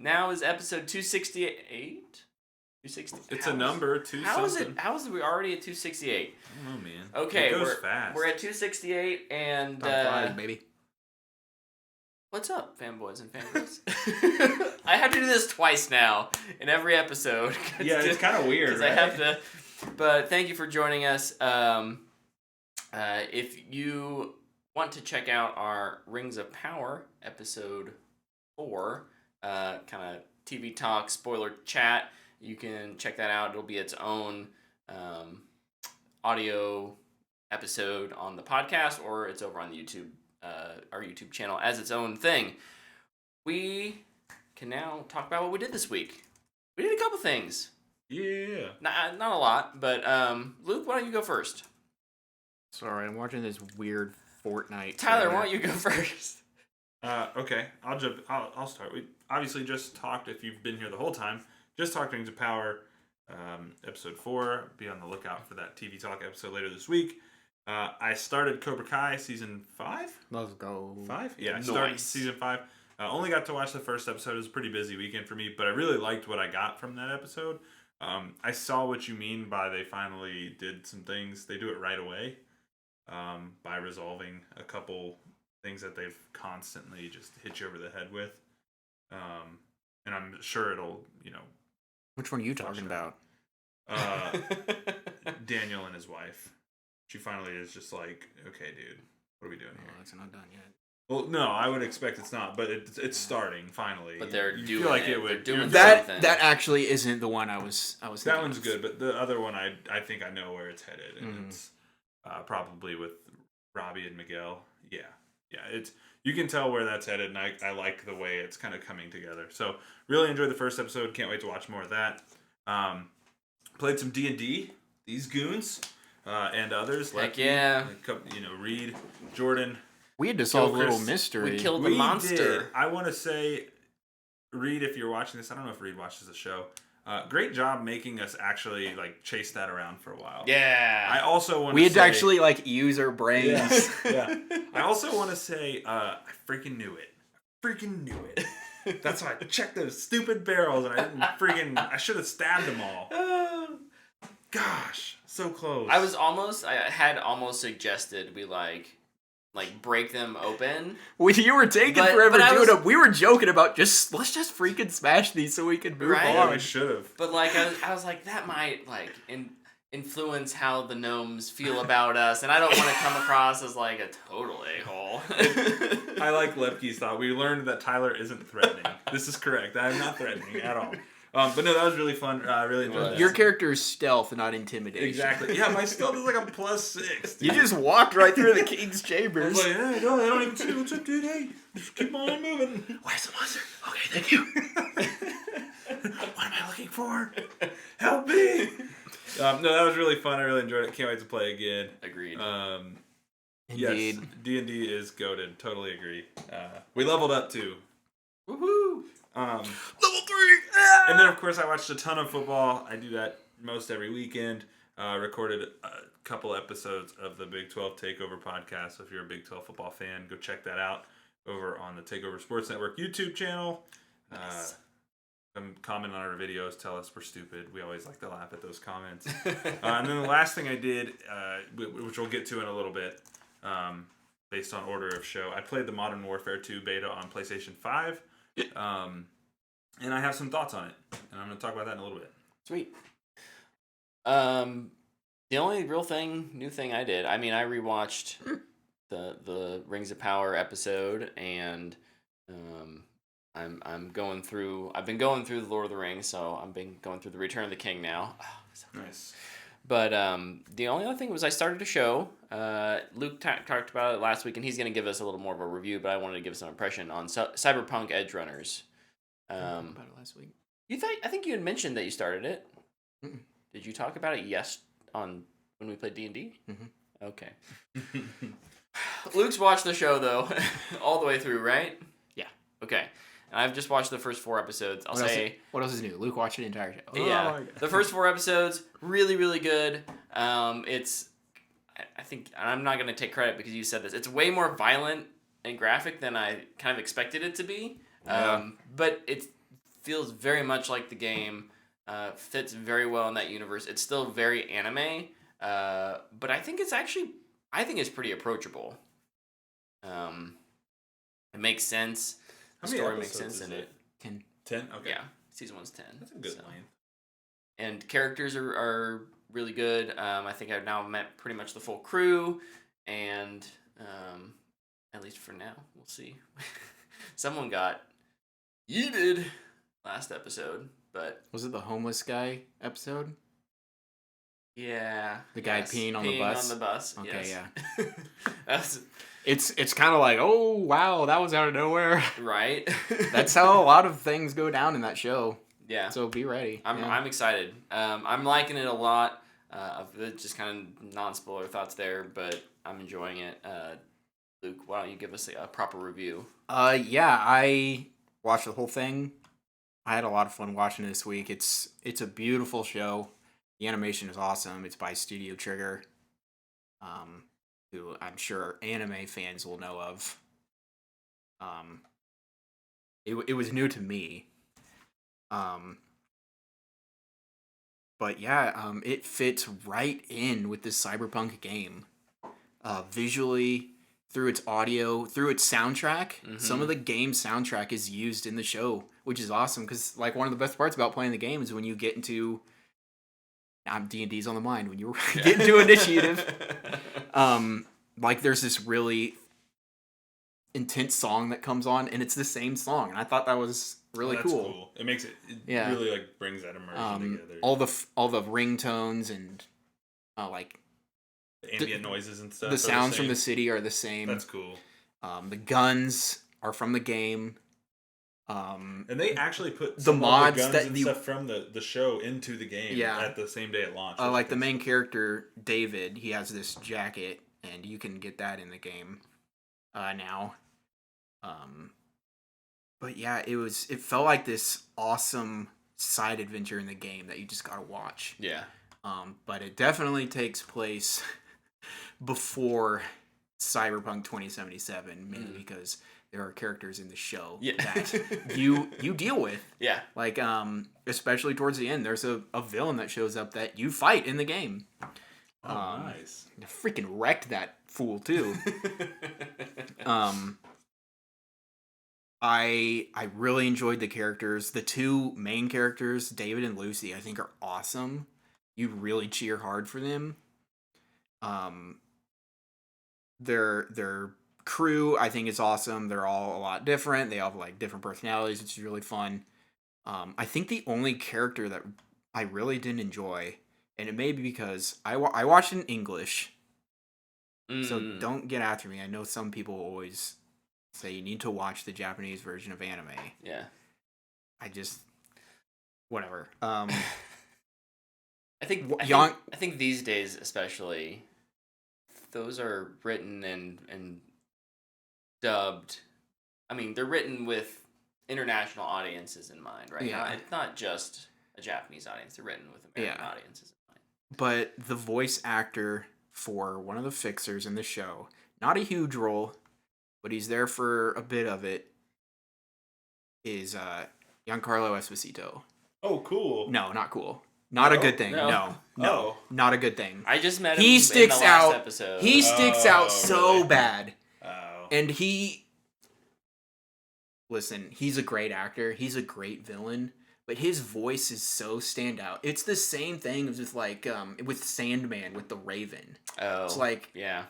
now is episode 268. 260. It's a number, How is we already at 268? I don't know, man. Okay, it goes fast. We're at 268, and Top 5, baby. What's up, fanboys and fangirls? I have to do this twice now in every episode. Yeah, it's kind of weird, because right? I have to. But thank you for joining us. If you want to check out our Rings of Power episode 4, kind of TV talk spoiler chat, you can check that out. It'll be its own audio episode on the podcast, or it's over on the YouTube. Our YouTube channel as its own thing. We can now talk about what we did this week. We did a couple things. Yeah. Not a lot, but Luke, why don't you go first? Sorry, I'm watching this weird Fortnite. Tyler, why don't you go first? Okay, I'll start. We obviously just talked, if you've been here the whole time, just talked Rings of Power, episode 4. Be on the lookout for that TV talk episode later this week. I started Cobra Kai season 5. Let's go. 5? Yeah, I started season 5. Only got to watch the first episode. It was a pretty busy weekend for me, but I really liked what I got from that episode. I saw what you mean by they finally did some things. They do it right away by resolving a couple things that they've constantly just hit you over the head with. And I'm sure it'll, Which one are you talking about? Daniel and his wife. She finally is just like, okay, dude, what are we doing here? It's not done yet. Well, no, I would expect it's not, but it's starting finally. But they're you doing feel like it. it would. They're doing That something. that actually isn't the one I was thinking That one's of. good, but the other one, I think I know where it's headed, and it's probably with Robbie and Miguel. Yeah, it's you can tell where that's headed, and I like the way it's kind of coming together. So really enjoyed the first episode. Can't wait to watch more of that. Played some D&D. These goons. And others. Heck yeah. Reed, Jordan. We had to solve a little Chris. mystery. We killed the monster. Did. I want to say, Reed, if you're watching this, I don't know if Reed watches the show. Great job making us actually chase that around for a while. Yeah. I also want we to had say, to actually use our brains. Yeah. I also want to say, I freaking knew it. That's why I checked those stupid barrels, and I should have stabbed them all. Gosh, so close. I had almost suggested we break them open. You were taking forever doing it. We were joking about let's just freaking smash these so we can move on. Yeah, we should have. But I was like, that might influence how the gnomes feel about us, and I don't want to come across as a total a-hole. I like Lepke's thought. We learned that Tyler isn't threatening. This is correct. I am not threatening at all. But no, that was really fun. I really enjoyed that. Your character is stealth, not intimidation. Exactly. Yeah, my stealth is a +6. Dude. You just walked right through the king's I chambers. was like, hey, I don't even see what's up, dude. Hey, just keep on moving. Where's the monster? Okay, thank you. What am I looking for? Help me. No, that was really fun. I really enjoyed it. Can't wait to play again. Agreed. Yes, D&D is goated. Totally agree. We leveled up too. Woohoo! Level 3! And then, of course, I watched a ton of football. I do that most every weekend. Recorded a couple episodes of the Big 12 Takeover podcast. So if you're a Big 12 football fan, go check that out over on the Takeover Sports Network YouTube channel. Nice. Comment on our videos. Tell us we're stupid. We always like to laugh at those comments. And then the last thing I did, which we'll get to in a little bit, based on order of show, I played the Modern Warfare 2 beta on PlayStation 5. And I have some thoughts on it, and I'm going to talk about that in a little bit. Sweet. The only new thing I did, I rewatched the Rings of Power episode, and I've been going through the Lord of the Rings, so I've been going through the Return of the King now. Oh, so nice. But the only other thing was I started a show. Luke talked about it last week, and he's going to give us a little more of a review, but I wanted to give some impression on Cyberpunk Edgerunners. About it last week. I think you had mentioned that you started it. Mm-mm. Did you talk about it when we played D&D? Mm-hmm. Okay. Luke's watched the show though, all the way through, right? Yeah. Okay. And I've just watched the first 4 episodes. What else is new? Luke watched the entire show. Yeah. The first 4 episodes, really, really good. I think I'm not going to take credit because you said this. It's way more violent and graphic than I kind of expected it to be. Yeah. But it's feels very much like the game. Fits very well in that universe. It's still very anime, but I think it's pretty approachable. It makes sense. The story makes sense in it. 10. 10? Okay. Yeah, season 1's 10. That's a good length. And characters are really good. I think I've now met pretty much the full crew, and at least for now, we'll see. Someone got yeeted last episode, but Was it the homeless guy episode? yeah, The guy peeing on the bus? on the bus. Okay, yes. That's It's kind of like, oh, wow, that was out of nowhere. right. That's how a lot of things go down in that show. Yeah. So be ready. I'm excited. I'm liking it a lot. Just kind of non-spoiler thoughts there, but I'm enjoying it. Luke, why don't you give us a proper review? Yeah, I watched the whole thing. I had a lot of fun watching it this week. It's a beautiful show. The animation is awesome. It's by Studio Trigger, who I'm sure anime fans will know of. It was new to me. But yeah, it fits right in with this Cyberpunk game. Visually, through its audio, through its soundtrack. Mm-hmm. Some of the game soundtrack is used in the show, which is awesome because like one of the best parts about playing the game is when you get into D&D's on the mind when you get into initiative. Like there's this really intense song that comes on and it's the same song, and I thought that was really cool. It makes it really like brings that immersion together. All the ringtones and like the ambient noises and stuff. The sounds from the city are the same. That's cool. The guns are from the game. And they actually put the mods guns that and stuff from the show into the game at the same day it launched. Like the main character David, he has this jacket, and you can get that in the game now. But yeah, it felt like this awesome side adventure in the game that you just gotta watch. Yeah. But it definitely takes place before Cyberpunk 2077, mainly because there are characters in the show that you deal with. Yeah. Like, especially towards the end, there's a villain that shows up that you fight in the game. Oh, nice. I freaking wrecked that fool, too. I really enjoyed the characters. The two main characters, David and Lucy, I think are awesome. You really cheer hard for them. Their crew, I think, is awesome. They're all a lot different. They all have like different personalities, which is really fun. I think the only character that I really didn't enjoy, and it may be because I watched in English, so don't get after me. I know some people always say you need to watch the Japanese version of anime. Yeah. I just whatever. I think these days especially, those are written and dubbed. I mean, they're written with international audiences in mind, right? Yeah. It's not just a Japanese audience. They're written with American audiences in mind. But the voice actor for one of the fixers in the show, not a huge role, but he's there for a bit of it, is Giancarlo Esposito. Oh, cool. No, not cool. Not a good thing. No. Not a good thing. I just met him in the last episode. He sticks out so bad. Oh. And listen, he's a great actor. He's a great villain. But his voice is so standout. It's the same thing as with Sandman with the Raven. Oh. It's like, yeah.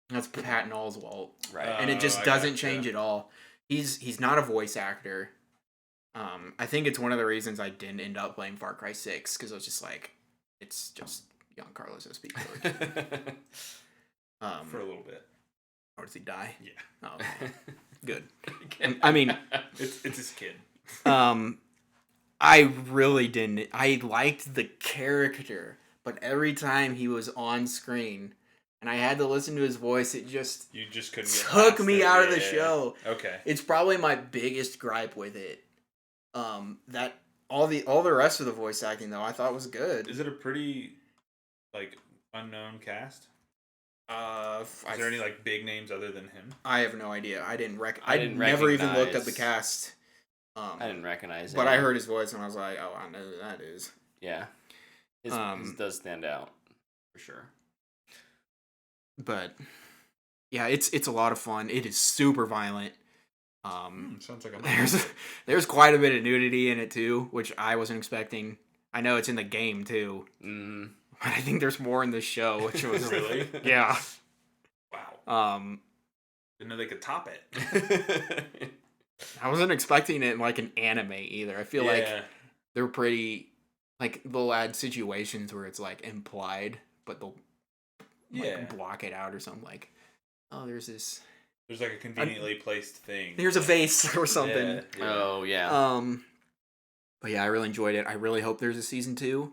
That's Patton Oswalt. Right. And it just doesn't change at all. He's not a voice actor. I think it's one of the reasons I didn't end up playing Far Cry 6, because I was just like, it's just Giancarlo Esposito. For a little bit. Or does he die? Yeah. Oh, okay. Good. I mean, it's his kid. I really didn't. I liked the character, but every time he was on screen and I had to listen to his voice, you just couldn't took me out of the show. Okay. It's probably my biggest gripe with it. That all the rest of the voice acting though I thought was good. Is it a pretty unknown cast? Is there any big names other than him? I have no idea. I never even looked up the cast. I didn't recognize it. But I heard his voice and I was like, oh, I know who that is. Yeah. His does stand out for sure. But yeah, it's a lot of fun. It is super violent. Sounds like There's quite a bit of nudity in it too, which I wasn't expecting. I know it's in the game too, but I think there's more in the show, which was Really? Yeah. Wow. Didn't know they could top it. I wasn't expecting it in like an anime either. I feel like they're pretty like they'll add situations where it's like implied, but they'll block it out or something like, oh, there's like a conveniently placed thing. There's a vase or something. Yeah. Oh yeah. But yeah, I really enjoyed it. I really hope there's a season 2.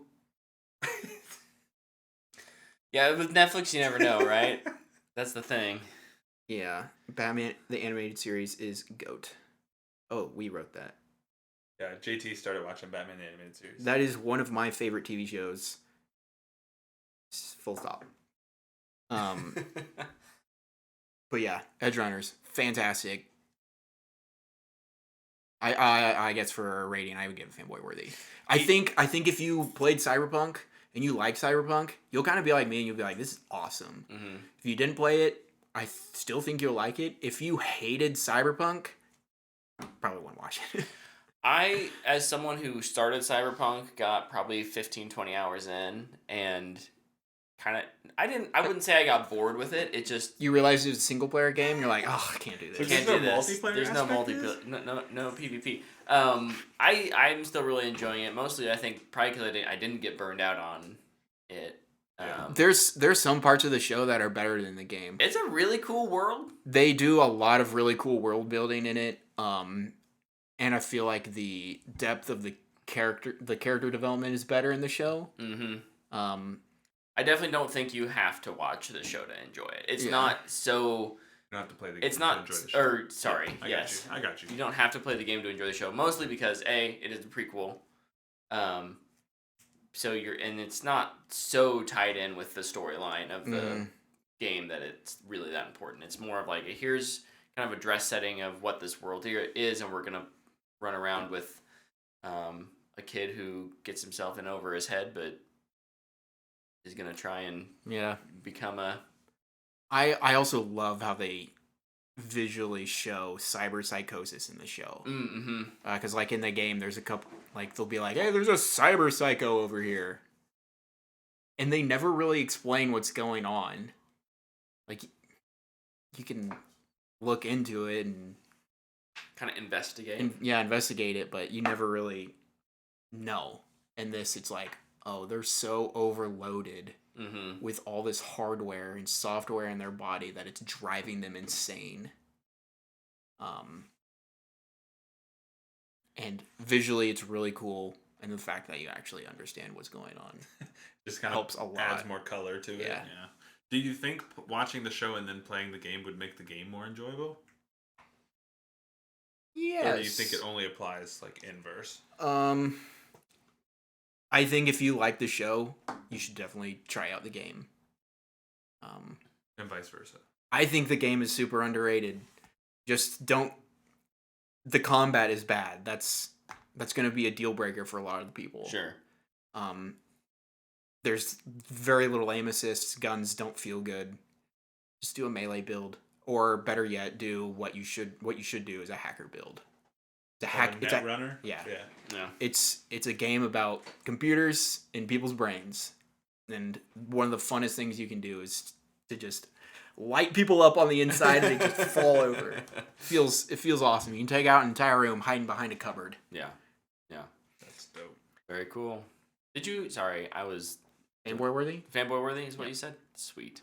Yeah, with Netflix, you never know, right? That's the thing. Yeah, Batman the animated series is GOAT. Oh, we wrote that. Yeah, JT started watching Batman the animated series. That is one of my favorite TV shows. Full stop. But yeah, Edgerunners, fantastic. I guess for a rating, I would give it fanboy worthy. I think if you played Cyberpunk and you like Cyberpunk, you'll kind of be like me and you'll be like, this is awesome. Mm-hmm. If you didn't play it, I still think you'll like it. If you hated Cyberpunk, probably wouldn't watch it. I, as someone who started Cyberpunk, got probably 15, 20 hours in, and kind of, I wouldn't say I got bored with it. It just... You realize it's a single player game, you're like, oh, I can't do this. So Can't there's do no this. multiplayer There's no aspect to multiplayer, no PvP. I'm still really enjoying it. Mostly, I think, probably because I didn't get burned out on it. There's some parts of the show that are better than the game. It's a really cool world. They do a lot of really cool world building in it. And I feel like the depth of the character development is better in the show. Mm-hmm. I definitely don't think you have to watch the show to enjoy it. It's not so... You don't have to play the game it's not, to enjoy the show. Or, sorry, Yeah, yes. I got you. You don't have to play the game to enjoy the show. Mostly because, A, it is a prequel. So and it's not so tied in with the storyline of the game that it's really that important. It's more of like, here's kind of a dress setting of what this world here is, and we're going to run around with a kid who gets himself in over his head, but is going to try and become a... I also love how they visually show cyber psychosis in the show. Mm-hmm. Because like in the game, there's a couple, like they'll be like, hey, there's a cyber psycho over here. And they never really explain what's going on. Like, you can look into it and... kind of investigate. Investigate it, but you never really know. In this, it's like, oh, they're so overloaded with all this hardware and software in their body that it's driving them insane. And visually, it's really cool, and the fact that you actually understand what's going on just kind helps of a lot. adds more color to it. Yeah. Do you think watching the show and then playing the game would make the game more enjoyable? Yes. Or do you think it only applies like inverse? I think if you like the show, you should definitely try out the game. And vice versa. I think the game is super underrated. Just don't... The combat is bad. That's going to be a deal breaker for a lot of the people. Sure. There's very little aim assists. Guns don't feel good. Just do a melee build, or better yet, do what you should do is a hacker build. It's a hack. It's a runner. Yeah. Yeah. It's a game about computers and people's brains, and one of the funnest things you can do is to just light people up on the inside and they just fall over. It feels awesome. You can take out an entire room hiding behind a cupboard. Yeah. That's dope. Very cool. Did you? Sorry, I was... Fanboy worthy? Fanboy worthy is what you said? Sweet.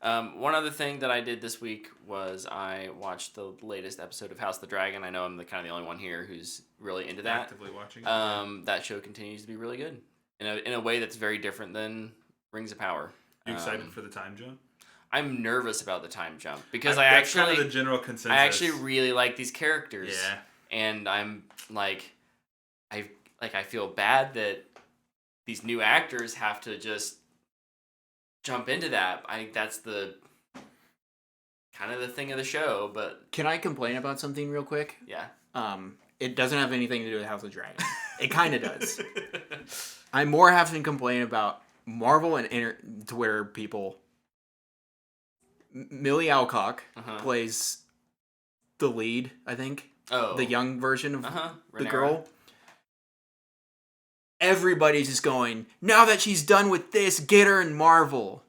One other thing that I did this week was I watched the latest episode of House of the Dragon. I know I'm kind of the only one here who's really into that. Actively watching it. That show continues to be really good in a way that's very different than Rings of Power. You excited for the time jump? I'm nervous about the time jump because that's kind of the general consensus. I actually really like these characters. Yeah. And I'm like, I feel bad that these new actors have to just jump into that. That's the kind of the thing of the show, but... Can I complain about something real quick? Yeah. it doesn't have anything to do with House of the Dragon. It kind of does. I more have to complain about Marvel and Twitter people. Millie Alcock plays the lead, I think. Oh. The young version of the Rhaenyra. girl. Everybody's just going, now that she's done with this, get her in Marvel.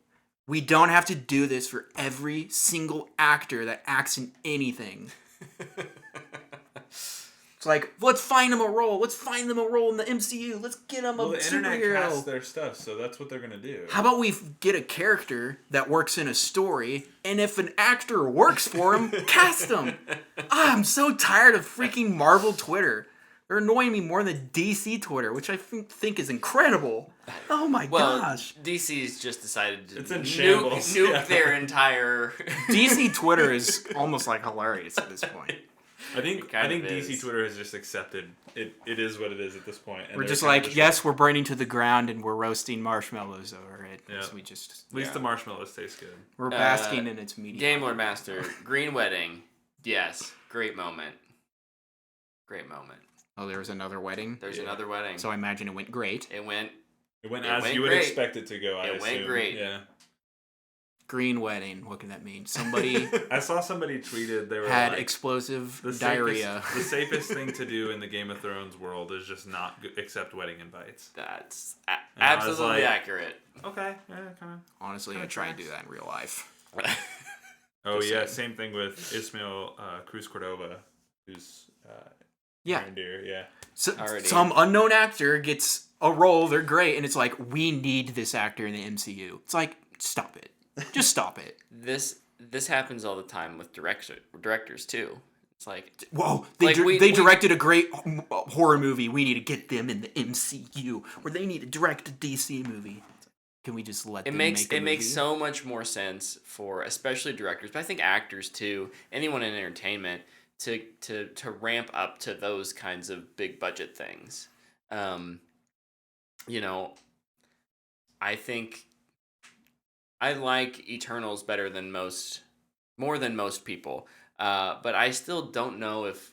We don't have to do this for every single actor that acts in anything. It's like, let's find them a role. Let's find them a role in the MCU. Let's get them a the internet superhero. casts their stuff, so that's what they're gonna do. How about we get a character that works in a story, and if an actor works for him, cast them. I'm so tired of freaking Marvel Twitter. They're annoying me more than DC Twitter, which I think is incredible. Oh my gosh. DC's just decided to nuke their entire... DC Twitter is almost like hilarious at this point. I think DC Twitter has just accepted it. It is what it is at this point. And we're just like, yes, we're burning to the ground and we're roasting marshmallows over it. Yeah. We just, at least the marshmallows taste good. We're basking in its media. Game Lord Master, Green Wedding. Yes, great moment. Great moment. Oh, there was another wedding? There's another wedding. So I imagine it went great. It went as you would expect it to go, I assume. It went great. Yeah. Green wedding. What can that mean? Somebody I saw somebody tweeted they were had explosive diarrhea. The safest thing to do in the Game of Thrones world is just not accept wedding invites. That's absolutely accurate. Okay. Yeah, kind of. Honestly, I try and do that in real life. Oh yeah, same thing with Ismael Cruz Cordova, who's dear, yeah. So, some unknown actor gets a role, they're great, and it's like, we need this actor in the MCU. It's like, stop it. Just stop it. This happens all the time with directors too. It's like, whoa, they directed a great horror movie. We need to get them in the MCU, or they need to direct a DC movie. Can we just let them make a movie? It makes so much more sense for especially directors, but I think actors too, anyone in entertainment, to ramp up to those kinds of big budget things. I think I like Eternals more than most people. But I still don't know if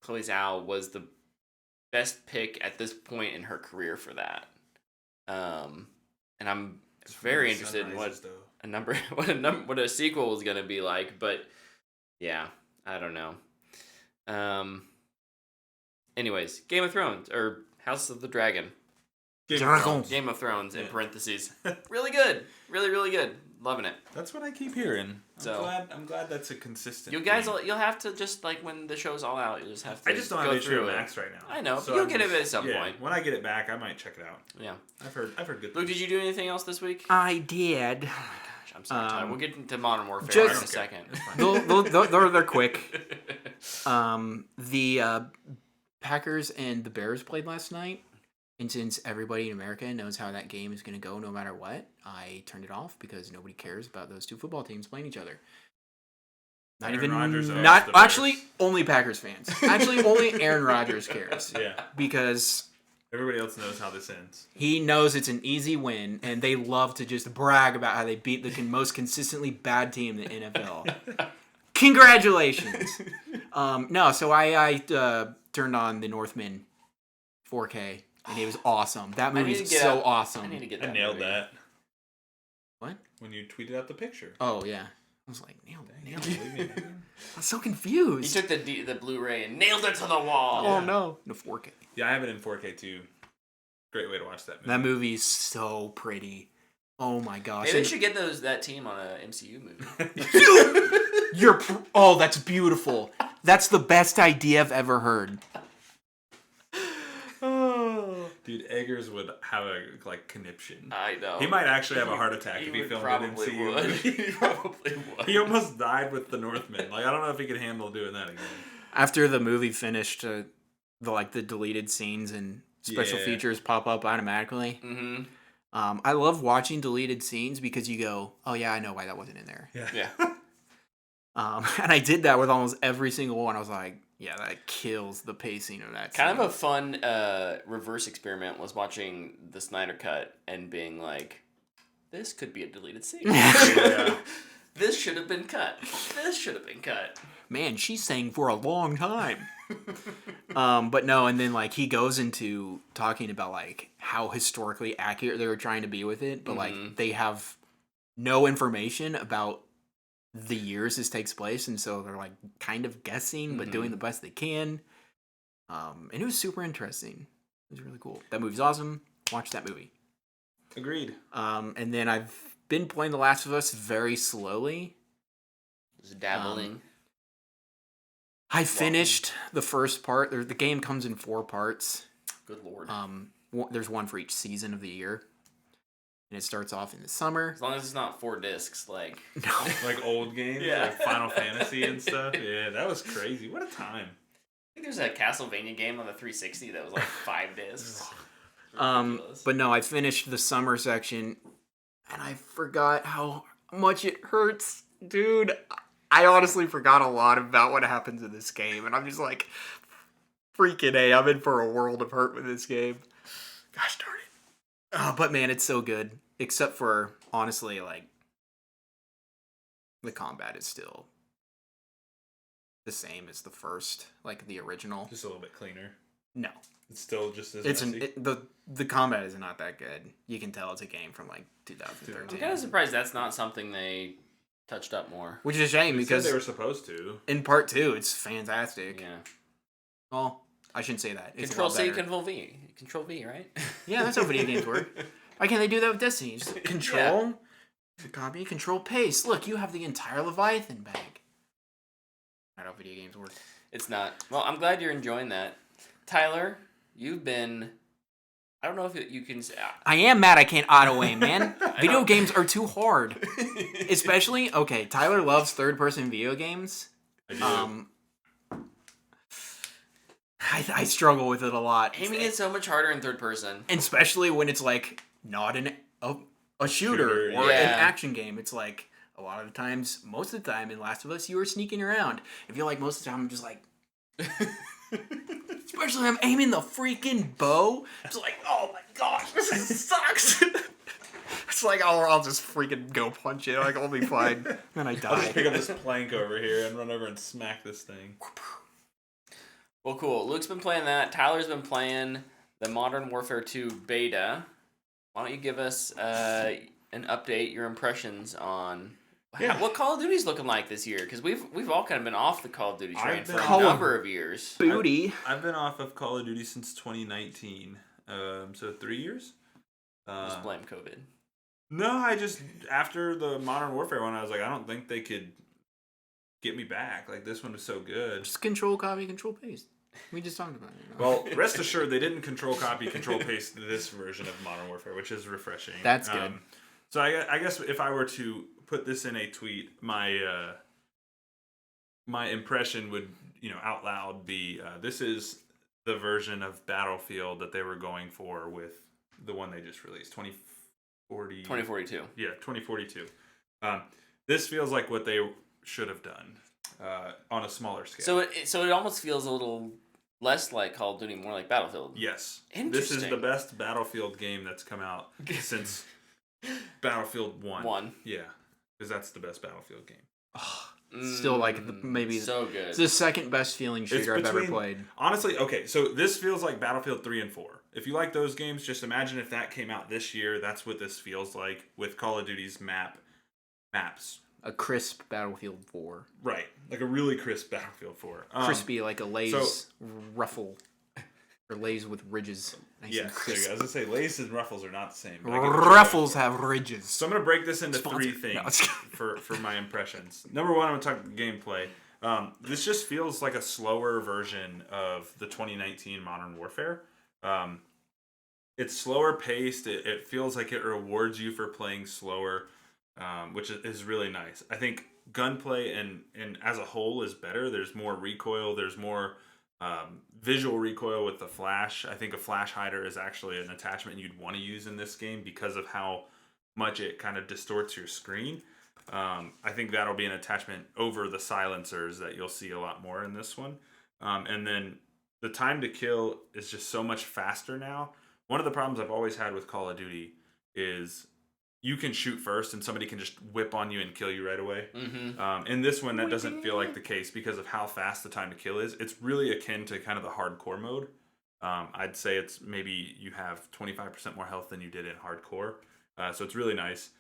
Chloe Zhao was the best pick at this point in her career for that. And I'm very interested in what a sequel is going to be like. But yeah, I don't know. Anyways, Game of Thrones or House of the Dragon. Game of Thrones in parentheses. Really good. Really, really good. Loving it. That's what I keep hearing. I'm glad that's a consistent. You guys, you'll have to just like when the show's all out, you just have to. I just don't have HBO Max right now. I know, so you'll get it at some point. When I get it back, I might check it out. Yeah, I've heard good things. Luke, did you do anything else this week? I did. Oh my gosh, I'm so tired. We'll get into Modern Warfare in a second. They're quick. The Packers and the Bears played last night. And since everybody in America knows how that game is going to go no matter what, I turned it off because nobody cares about those two football teams playing each other. Only Packers fans. Actually, only Aaron Rodgers cares. Yeah. Because everybody else knows how this ends. He knows it's an easy win, and they love to just brag about how they beat the most consistently bad team in the NFL. Congratulations. So I turned on the Northman 4K. And it was awesome. That movie is so awesome. I need to get that. I nailed that. What? When you tweeted out the picture. Oh, yeah. I was like, nailed it. I was so confused. He took the Blu-ray and nailed it to the wall. Oh, no. No, 4K. Yeah, I have it in 4K, too. Great way to watch that movie. That movie is so pretty. Oh, my gosh. Maybe they should get that team on an MCU movie. That's beautiful. That's the best idea I've ever heard. Dude, Eggers would have a conniption. I know. He might actually have a heart attack if he filmed an MCU. He probably would. He almost died with the Northman. I don't know if he could handle doing that again. After the movie finished, the deleted scenes and special features pop up automatically. Mm-hmm. I love watching deleted scenes because you go, oh yeah, I know why that wasn't in there. Yeah. And I did that with almost every single one. I was like, yeah, that kills the pacing of that Kind of a fun reverse experiment was watching the Snyder Cut and being like, this could be a deleted scene. This should have been cut. This should have been cut. Man, she sang for a long time. But no, and then like he goes into talking about like how historically accurate they were trying to be with it, but like they have no information about the years this takes place, and so they're like kind of guessing but doing the best they can. And it was super interesting. It was really cool. That movie's awesome. Watch that movie. Agreed. And then I've been playing The Last of Us very slowly. Just dabbling. I finished the first part. The game comes in 4 parts. Good lord. There's one for each season of the year. And it starts off in the summer. As long as it's not 4 discs, like... No. Like old games, like Final Fantasy and stuff. Yeah, that was crazy. What a time. I think there's a Castlevania game on the 360 that was like 5 discs. But no, I finished the summer section, and I forgot how much it hurts. Dude, I honestly forgot a lot about what happens in this game, and I'm just like, freaking A, I'm in for a world of hurt with this game. Gosh darn it. But man, it's so good. Except for, honestly, like, the combat is still the same as the first, like the original. Just a little bit cleaner. No. It's still just as messy. The combat is not that good. You can tell it's a game from like 2013. I'm kind of surprised that's not something they touched up more. Which is a shame because they were supposed to. In part 2, it's fantastic. Yeah. Well, I shouldn't say that. It's Control C, Control V. Control V, right? Yeah, that's how video games work. Why can't they do that with Destiny? Just control, copy, control, paste. Look, you have the entire Leviathan bag. Not how video games work. It's not. Well, I'm glad you're enjoying that. Tyler, you've been... I don't know if you can... I am mad I can't auto aim, man. Video games are too hard. Especially, okay, Tyler loves third-person video games. I do. I struggle with it a lot. Aiming is so much harder in third person. And especially when it's like not a shooter or an action game. It's like a lot of the times, most of the time in Last of Us, you are sneaking around. I feel like most of the time I'm just like... Especially when I'm aiming the freaking bow. It's like, oh my gosh, this sucks. It's like, I'll just freaking go punch it. Like, I'll be fine. Then I die. I'll just pick up this plank over here and run over and smack this thing. Well, cool. Luke's been playing that. Tyler's been playing the Modern Warfare 2 beta. Why don't you give us an update, your impressions on what Call of Duty's looking like this year? Because we've all kind of been off the Call of Duty train for a number of years. Booty. I've been off of Call of Duty since 2019. So 3 years. Just blame COVID. No, I just after the Modern Warfare one, I was like, I don't think they could get me back. Like this one was so good. Just control, copy, control, paste. We just talked about it. Well, rest assured, they didn't control, copy, control, paste this version of Modern Warfare, which is refreshing. That's good. So I guess if I were to put this in a tweet, my impression would, out loud be, this is the version of Battlefield that they were going for with the one they just released, 2042. Yeah, 2042. This feels like what they should have done on a smaller scale. So it almost feels a little less like Call of Duty, more like Battlefield. Yes. Interesting. This is the best Battlefield game that's come out since Battlefield 1. Yeah, because that's the best Battlefield game. Still like maybe so good. It's the second best feeling shooter I've ever played. Honestly, okay, so this feels like Battlefield 3 and 4. If you like those games, just imagine if that came out this year. That's what this feels like with Call of Duty's maps. A crisp Battlefield 4. Right, like a really crisp Battlefield 4. Crispy, like a Lay's ruffle. Or Lay's with ridges. Nice yes, there you go. I was going to say, Lay's and Ruffles are not the same. Ruffles have ridges. So I'm going to break this into Sponsor. 3 things No, for my impressions. Number 1, I'm going to talk gameplay. This just feels like a slower version of the 2019 Modern Warfare. It's slower paced. It feels like it rewards you for playing slower, which is really nice. I think gunplay and as a whole is better. There's more recoil. There's more visual recoil with the flash. I think a flash hider is actually an attachment you'd want to use in this game because of how much it kind of distorts your screen. I think that'll be an attachment over the silencers that you'll see a lot more in this one. And then the time to kill is just so much faster now. One of the problems I've always had with Call of Duty is you can shoot first and somebody can just whip on you and kill you right away. Mm-hmm. In this one, that doesn't feel like the case because of how fast the time to kill is. It's really akin to kind of the hardcore mode. I'd say it's maybe you have 25% more health than you did in hardcore. So it's really nice.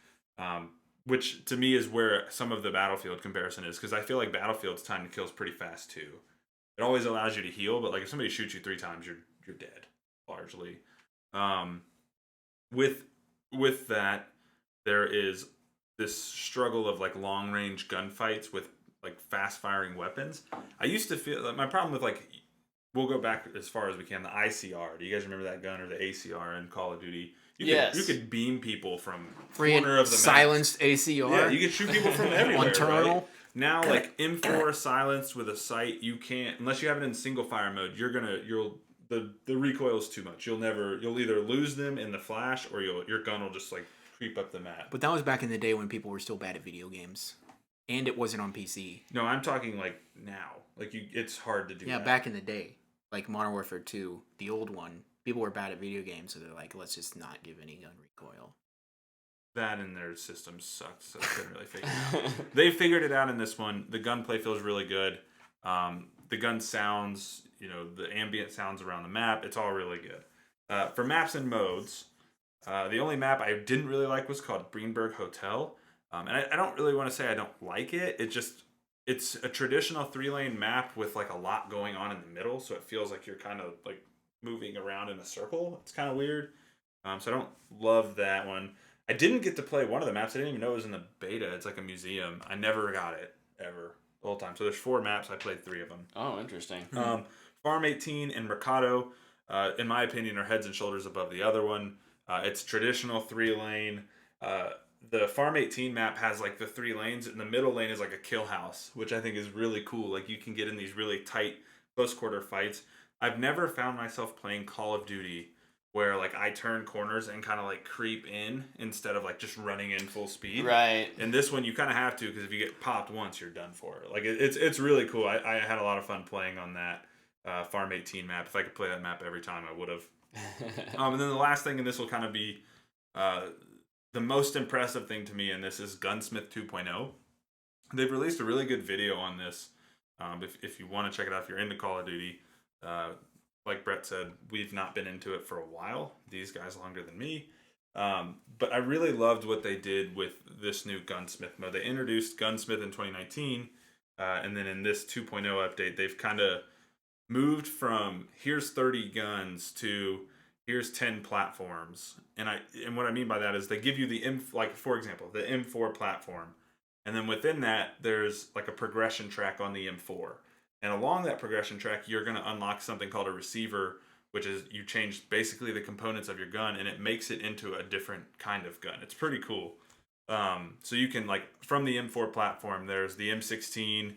Which to me is where some of the Battlefield comparison is, because I feel like Battlefield's time to kill is pretty fast too. It always allows you to heal, but like if somebody shoots you 3 times, you're dead largely. With that, there is this struggle of like long range gunfights with like fast firing weapons. I used to feel like my problem with like, we'll go back as far as we can, the ICR. Do you guys remember that gun, or the ACR in Call of Duty? You could beam people from corner of the silenced map. ACR. Yeah, you could shoot people from everywhere. On terminal. Right? Now, like M4 silenced with a sight, you can't, unless you have it in single fire mode. The recoil is too much. You'll either lose them in the flash, or your gun will just like creep up the map. But that was back in the day when people were still bad at video games, and it wasn't on PC. No, I'm talking like now. Like it's hard to do. Yeah, that. back in the day, like Modern Warfare 2, the old one. People were bad at video games, so they're like, let's just not give any gun recoil. That and their system sucked, so they couldn't really figure it out. They figured it out in this one. The gunplay feels really good. The gun sounds, the ambient sounds around the map, it's all really good. For maps and modes, the only map I didn't really like was called Greenberg Hotel. And I don't really want to say I don't like it. It's a traditional 3-lane map with like a lot going on in the middle, so it feels like you're kind of like moving around in a circle. It's kind of weird. So I don't love that one. I didn't get to play one of the maps. I didn't even know it was in the beta. It's like a museum. I never got it, ever, the whole time. So there's 4 maps. I played 3 of them. Oh, interesting. Farm 18 and Mercado, in my opinion, are heads and shoulders above the other one. It's traditional 3-lane. The Farm 18 map has like the 3 lanes, and the middle lane is like a kill house, which I think is really cool. Like you can get in these really tight close quarter fights. I've never found myself playing Call of Duty where like I turn corners and kind of like creep in instead of like just running in full speed. Right. And this one you kind of have to, because if you get popped once, you're done for. Like it's really cool. I had a lot of fun playing on that Farm 18 map. If I could play that map every time, I would have. And then the last thing, and this will kind of be the most impressive thing to me, and this is Gunsmith 2.0. They've released a really good video on this. If you want to check it out, if you're into Call of Duty. Like Brett said, we've not been into it for a while. These guys longer than me. But I really loved what they did with this new Gunsmith mode. They introduced Gunsmith in 2019, and then in this 2.0 update, they've kind of moved from here's 30 guns to here's 10 platforms. And what I mean by that is they give you for example, the M4 platform, and then within that there's like a progression track on the M4. And along that progression track, you're going to unlock something called a receiver, which is you change basically the components of your gun, and it makes it into a different kind of gun. It's pretty cool. So you can, like, from the M4 platform, there's the M16,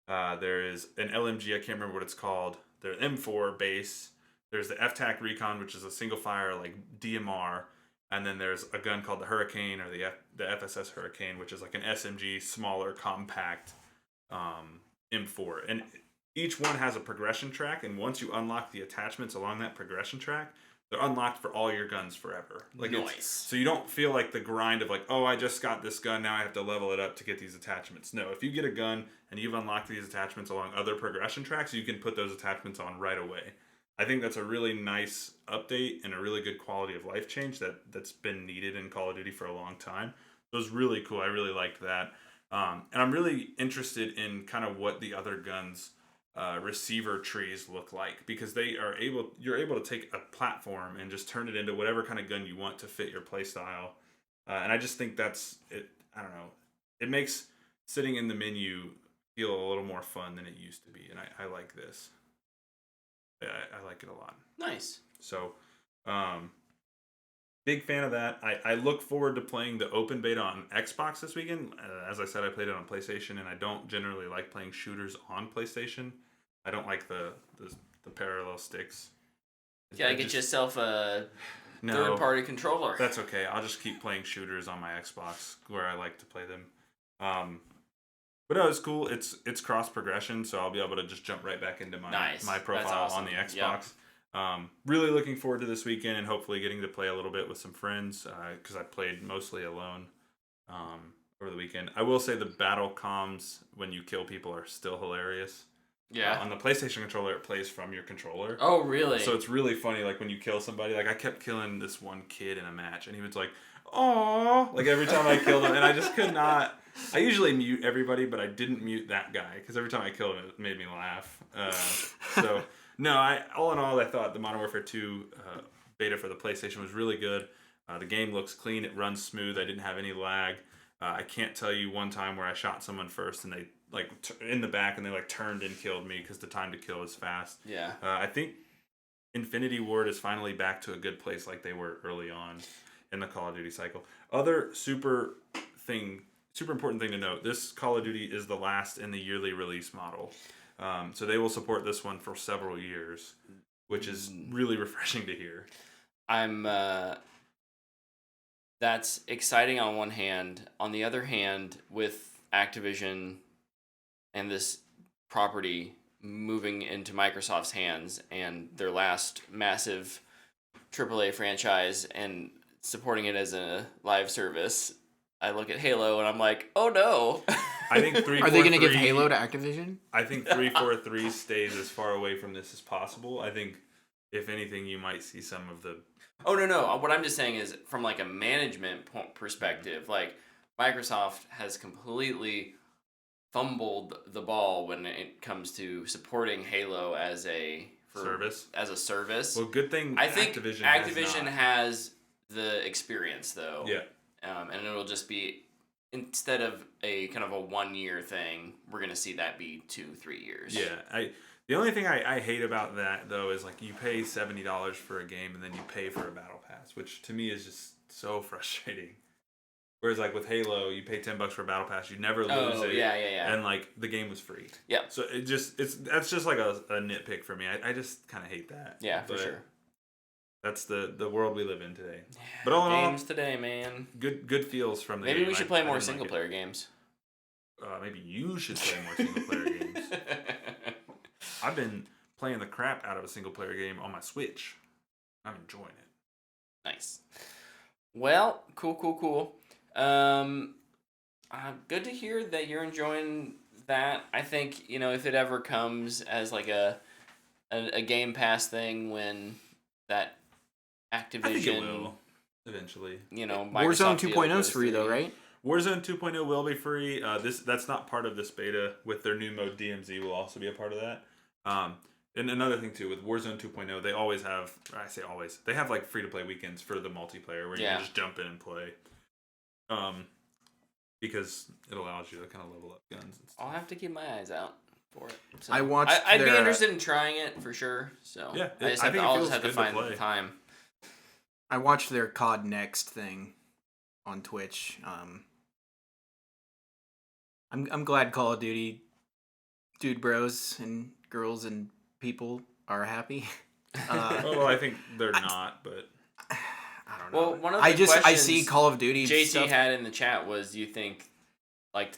there is an LMG, I can't remember what it's called. There's M4 base, there's the FTAC Recon, which is a single fire, like, DMR, and then there's a gun called the Hurricane, or the FSS Hurricane, which is like an SMG, smaller, compact M4. And each one has a progression track, and once you unlock the attachments along that progression track, they're unlocked for all your guns forever. Like nice. So you don't feel like the grind of like, oh, I just got this gun, now I have to level it up to get these attachments. No, if you get a gun and you've unlocked these attachments along other progression tracks, you can put those attachments on right away. I think that's a really nice update and a really good quality of life change that's been needed in Call of Duty for a long time. It was really cool. I really liked that. And I'm really interested in kind of what the other guns' receiver trees look like, because you're able to take a platform and just turn it into whatever kind of gun you want to fit your playstyle. And I just think that's it. I don't know. It makes sitting in the menu feel a little more fun than it used to be, and I like this. I like it a lot. Nice. So, big fan of that. I look forward to playing the open beta on Xbox this weekend. As I said, I played it on PlayStation, and I don't generally like playing shooters on PlayStation. I don't like the parallel sticks. Gotta get yourself a third-party controller. That's okay. I'll just keep playing shooters on my Xbox where I like to play them. But no, it's cool. It's cross progression, so I'll be able to just jump right back into my profile awesome. On the Xbox. Really looking forward to this weekend and hopefully getting to play a little bit with some friends because I played mostly alone over the weekend. I will say the battle comms when you kill people are still hilarious. Yeah. On the PlayStation controller, it plays from your controller. Oh, really? So it's really funny, like, when you kill somebody. Like, I kept killing this one kid in a match, and he was like, "Aww," like, every time I killed him, and I just could not... I usually mute everybody, but I didn't mute that guy, because every time I killed him, it made me laugh. So, no, all in all, I thought the Modern Warfare 2 beta for the PlayStation was really good. The game looks clean, it runs smooth, I didn't have any lag. I can't tell you one time where I shot someone first, and they... in the back, and they turned and killed me because the time to kill is fast. Yeah. I think Infinity Ward is finally back to a good place like they were early on in the Call of Duty cycle. Other super important thing to note: this Call of Duty is the last in the yearly release model, so they will support this one for several years, which is really refreshing to hear. That's exciting on one hand. On the other hand, with Activision and this property moving into Microsoft's hands and their last massive AAA franchise and supporting it as a live service, I look at Halo and I'm like, oh no. I think 343... Are they going to give Halo to Activision? I think 343 stays as far away from this as possible. I think, if anything, you might see some of the... Oh, no. What I'm just saying is, from a management perspective, Microsoft has completely fumbled the ball when it comes to supporting Halo as a service. Well, good thing I think Activision has the experience, though. Yeah. And it'll just be, instead of a kind of a 1 year thing, we're gonna see that be 2-3 years. Yeah. The only thing I hate about that, though, is you pay $70 for a game and then you pay for a battle pass, which to me is just so frustrating. Whereas with Halo, you pay $10 for a battle pass, you never lose it. Yeah. And the game was free. Yeah. So that's just a nitpick for me. I just kind of hate that. Yeah, for sure. That's the world we live in today. Yeah, but all in all, games today, man. Good feels from the Maybe game. we should play more single player games. Maybe you should play more single player games. I've been playing the crap out of a single player game on my Switch. I'm enjoying it. Nice. Well, cool. Good to hear that you're enjoying that. I think, if it ever comes as a Game Pass thing when that Activision... I think it will, eventually. Warzone 2.0 is free, though, right? Warzone 2.0 will be free. That's not part of this beta. With their new mode, DMZ will also be a part of that. And another thing, too, with Warzone 2.0, they always have... I say always. They have, free-to-play weekends for the multiplayer where you can just jump in and play. Because it allows you to kind of level up guns and stuff. I'll have to keep my eyes out for it. So I'd be interested in trying it for sure. So yeah, I'll just have to find the time. I watched their COD Next thing on Twitch. I'm glad Call of Duty dude bros and girls and people are happy. Well, I think they're not, but I don't know. Well, one of the I see Call of Duty JC stuff. had in the chat was, do you think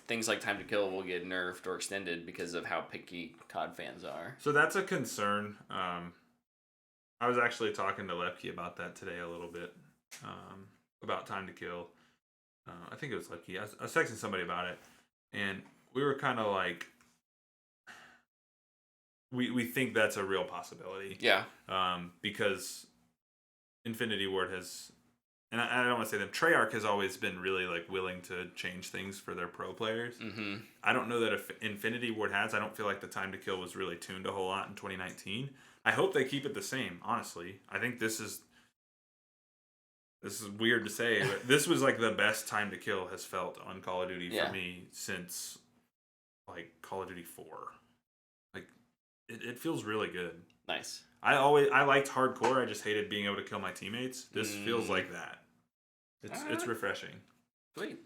things like Time to Kill will get nerfed or extended because of how picky COD fans are? So that's a concern. I was actually talking to Lepke about that today a little bit, about Time to Kill. I think it was Lepke. I was texting somebody about it, and we were kind of we think that's a real possibility. Yeah. Because Infinity Ward has, and I don't want to say them, Treyarch has always been really willing to change things for their pro players. Mm-hmm. I don't know that if Infinity Ward has. I don't feel like the Time to Kill was really tuned a whole lot in 2019. I hope they keep it the same, honestly. I think this is weird to say, but this was the best Time to Kill has felt on Call of Duty for me since Call of Duty 4. It feels really good. Nice. I liked hardcore. I just hated being able to kill my teammates. This feels like that. It's refreshing. Sweet.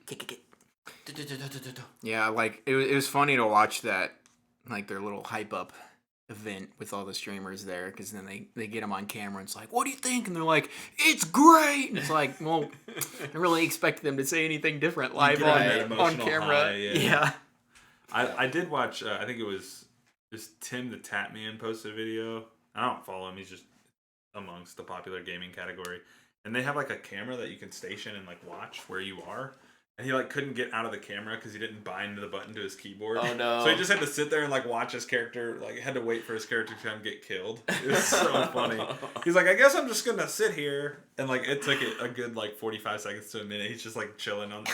Yeah, it was funny to watch that, their little hype up event with all the streamers there, because then they get them on camera and it's what do you think? And they're like, it's great! And it's well, I really expected them to say anything different live on camera. High, yeah. I did watch, I think it was Tim the Tatman posted a video. I don't follow him. He's just amongst the popular gaming category. And they have like a camera that you can station and like watch where you are. And he like couldn't get out of the camera because he didn't bind the button to his keyboard. Oh no! So he just had to sit there and like watch his character. Like had to wait for his character to come get killed. It was so funny. He's like, I guess I'm just gonna sit here, and like it took it a good like 45 seconds to a minute. He's just like chilling on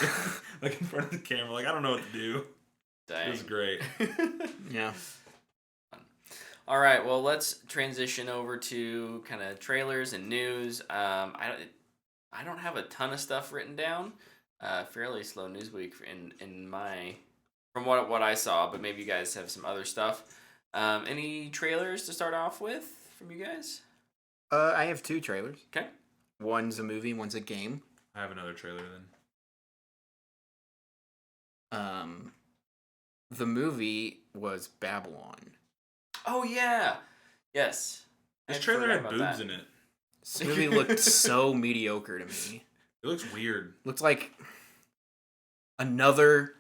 like in front of the camera. Like I don't know what to do. Dang. It was great. Yeah. All right, well, let's transition over to kind of trailers and news. I don't have a ton of stuff written down. Fairly slow news week in my from what I saw, but maybe you guys have some other stuff. Any trailers to start off with from you guys? I have 2 trailers. Okay. One's a movie, one's a game. I have another trailer then. The movie was Babylon. Oh yeah, yes. This I trailer forgot had about boobs that. in it. This movie looked so mediocre to me. It looks weird. Looked like another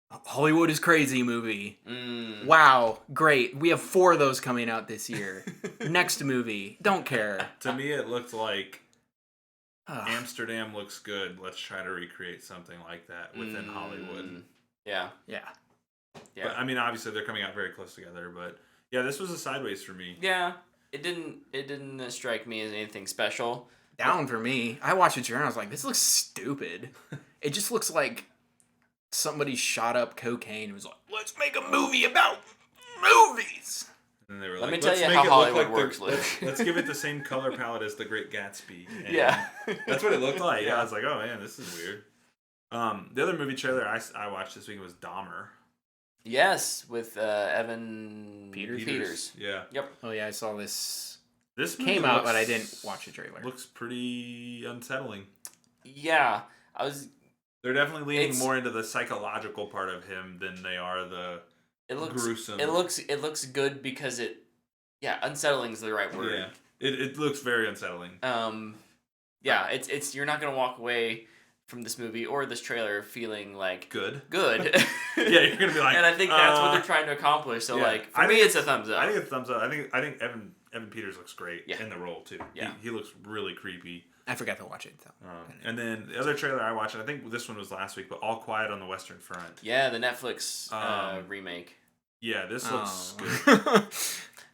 Hollywood is Crazy movie. Wow, great. We have 4 of those coming out this year. Next movie. Don't care. To me, it looked like Amsterdam looks good. Let's try to recreate something like that within Hollywood. Yeah. Yeah. Yeah. But, I mean, obviously they're coming out very close together. But yeah, this was a sideways for me. Yeah. It didn't strike me as anything special. Down for me. I watched the trailer and I was like, this looks stupid. It just looks like somebody shot up cocaine and was like, let's make a movie about movies. And they were Let like, me tell let's you make how it Hollywood look like works, the, Luke. let's give it the same color palette as The Great Gatsby. And Yeah. That's what it looked like. Yeah, I was like, oh man, this is weird. The other movie trailer I watched this week was Dahmer. Yes, with Evan Peters. Yeah. Yep. Oh yeah, I saw this. This movie Came out, but I didn't watch the trailer. Looks pretty unsettling. Yeah, They're definitely leaning It's- more into the psychological part of him than they are the gruesome. It looks good because unsettling is the right word. Yeah. It looks very unsettling. Yeah, it's you're not gonna walk away from this movie or this trailer feeling like Good. Yeah, you're gonna be like, and I think that's what they're trying to accomplish. So yeah. like for me, it's a thumbs up. I think it's a thumbs up. I think Evan Peters looks great in the role too. Yeah. He looks really creepy. I forgot to watch it though. And then the other trailer I watched, and I think this one was last week, but All Quiet on the Western Front. Yeah, the Netflix remake. Yeah, this looks good.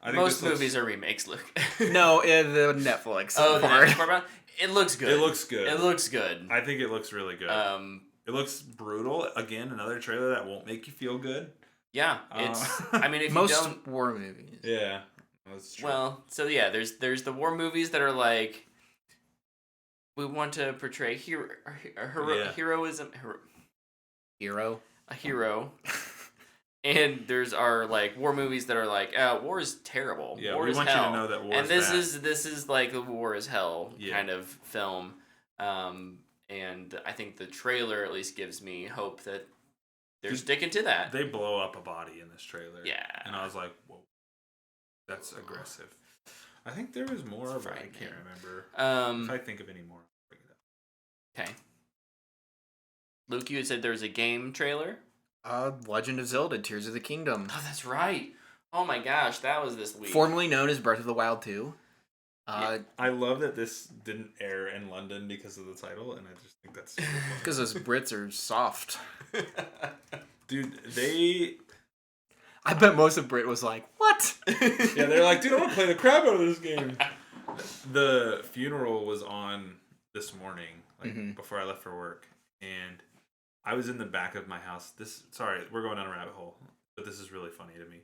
I think Most this movies are remakes, Luke. No, the Netflix. Oh, the part. Netflix part? It looks good. It looks good. It looks good. I think it looks really good. It looks brutal. Again, another trailer that won't make you feel good. Yeah, it's. I mean, if most you don't, war movies. Yeah, that's true. well, so yeah, there's the war movies that are like, we want to portray heroism, Hero. a hero, and there's our like war movies that are like, war is terrible. Yeah, war we is want hell. you to know that war and is this is like a war is hell Yeah. kind of film, and I think the trailer at least gives me hope that they're sticking to that. They blow up a body in this trailer. Yeah. And I was like, whoa, that's aggressive. I think there was more, but I can't remember. If I think of any more, I'll bring it up. Okay. Luke, you had said there was a game trailer. Legend of Zelda: Tears of the Kingdom, Oh, that's right. Oh my gosh, that was this week. formerly known as Breath of the Wild 2. I love that this didn't air in London because of the title, and I just think that's super funny. Because those Brits are soft. Dude, I bet most of Brit was like, what? yeah, they're like, dude, I want to play the crap out of this game. The funeral was on this morning, like before I left for work, and I was in the back of my house. Sorry, we're going down a rabbit hole, but this is really funny to me.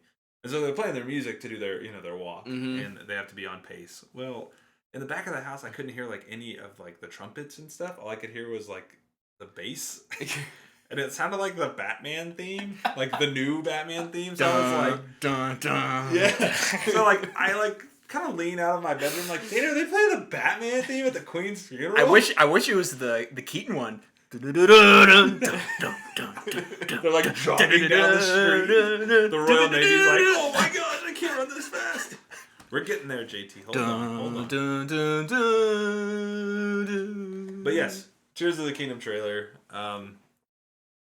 And so they're playing their music to do their walk, and they have to be on pace. Well, in the back of the house, I couldn't hear like any of like the trumpets and stuff. All I could hear was like the bass. And it sounded like the Batman theme, like the new Batman theme. So I was like, dun, dun. yeah. So like, I like kind of lean out of my bedroom, like, Dana, they play the Batman theme at the Queen's funeral. I wish it was the Keaton one. They're like jogging down the street. The Royal Navy's like, oh my gosh, I can't run this fast. We're getting there, JT. Hold on. But yes, Tears of the Kingdom trailer.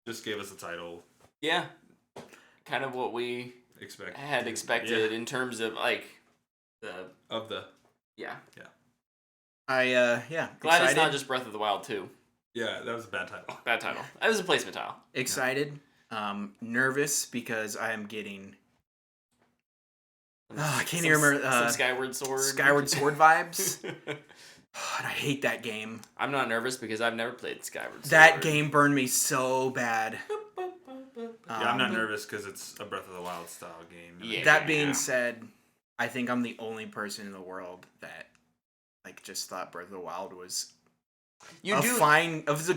Just gave us the title. Yeah. Kind of what we had expected in terms of like the Yeah. Yeah. Glad it's not Excited. just Breath of the Wild 2. Yeah, that was a bad title. Bad title. That was a placement tile. Excited. Nervous because I am getting. I can't even remember. Some Skyward Sword. Skyward Sword vibes. And I hate that game. I'm not nervous because I've never played Skyward Sword. That game burned me so bad. Yeah, I'm not nervous because it's a Breath of the Wild style game. Yeah. That being said, I think I'm the only person in the world that just thought Breath of the Wild was fine. It was a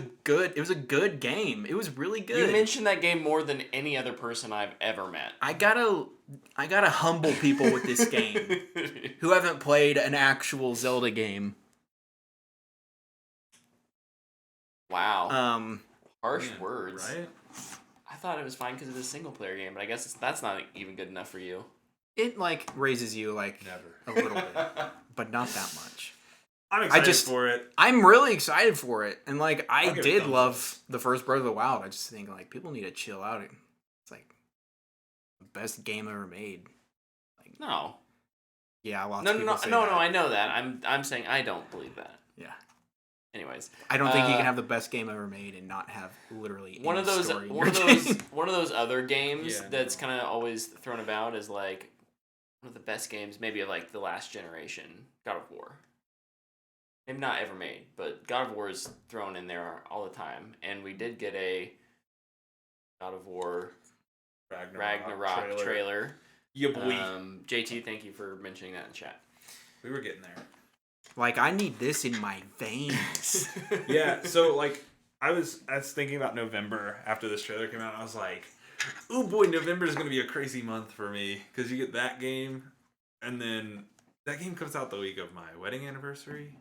good game. It was really good. You mentioned that game more than any other person I've ever met. I gotta humble people with this game who haven't played an actual Zelda game. Wow. Harsh words. Right? I thought it was fine because it's a single player game, but I guess that's not even good enough for you. It raises you Never. a little bit, but not that much. I'm excited for it. I'm really excited for it, and I give it did thumbs love the first Breath of the Wild. I just think people need to chill out. It's the best game ever made. No. Yeah, lots No, of people say no. that. I know that. I'm saying I don't believe that. Yeah. Anyways, I don't think you can have the best game ever made and not have literally one any of those story in one your of those game. one of those other games Yeah, that's kind of always thrown about as one of the best games, maybe of the last generation, God of War. Maybe not ever made, but God of War is thrown in there all the time, and we did get a God of War Ragnarok trailer. Yeah, boy. JT, thank you for mentioning that in chat. We were getting there. I need this in my veins. Yeah, so I was thinking about November after this trailer came out. And I was like, "Oh boy, November is going to be a crazy month for me because you get that game, and then that game comes out the week of my wedding anniversary."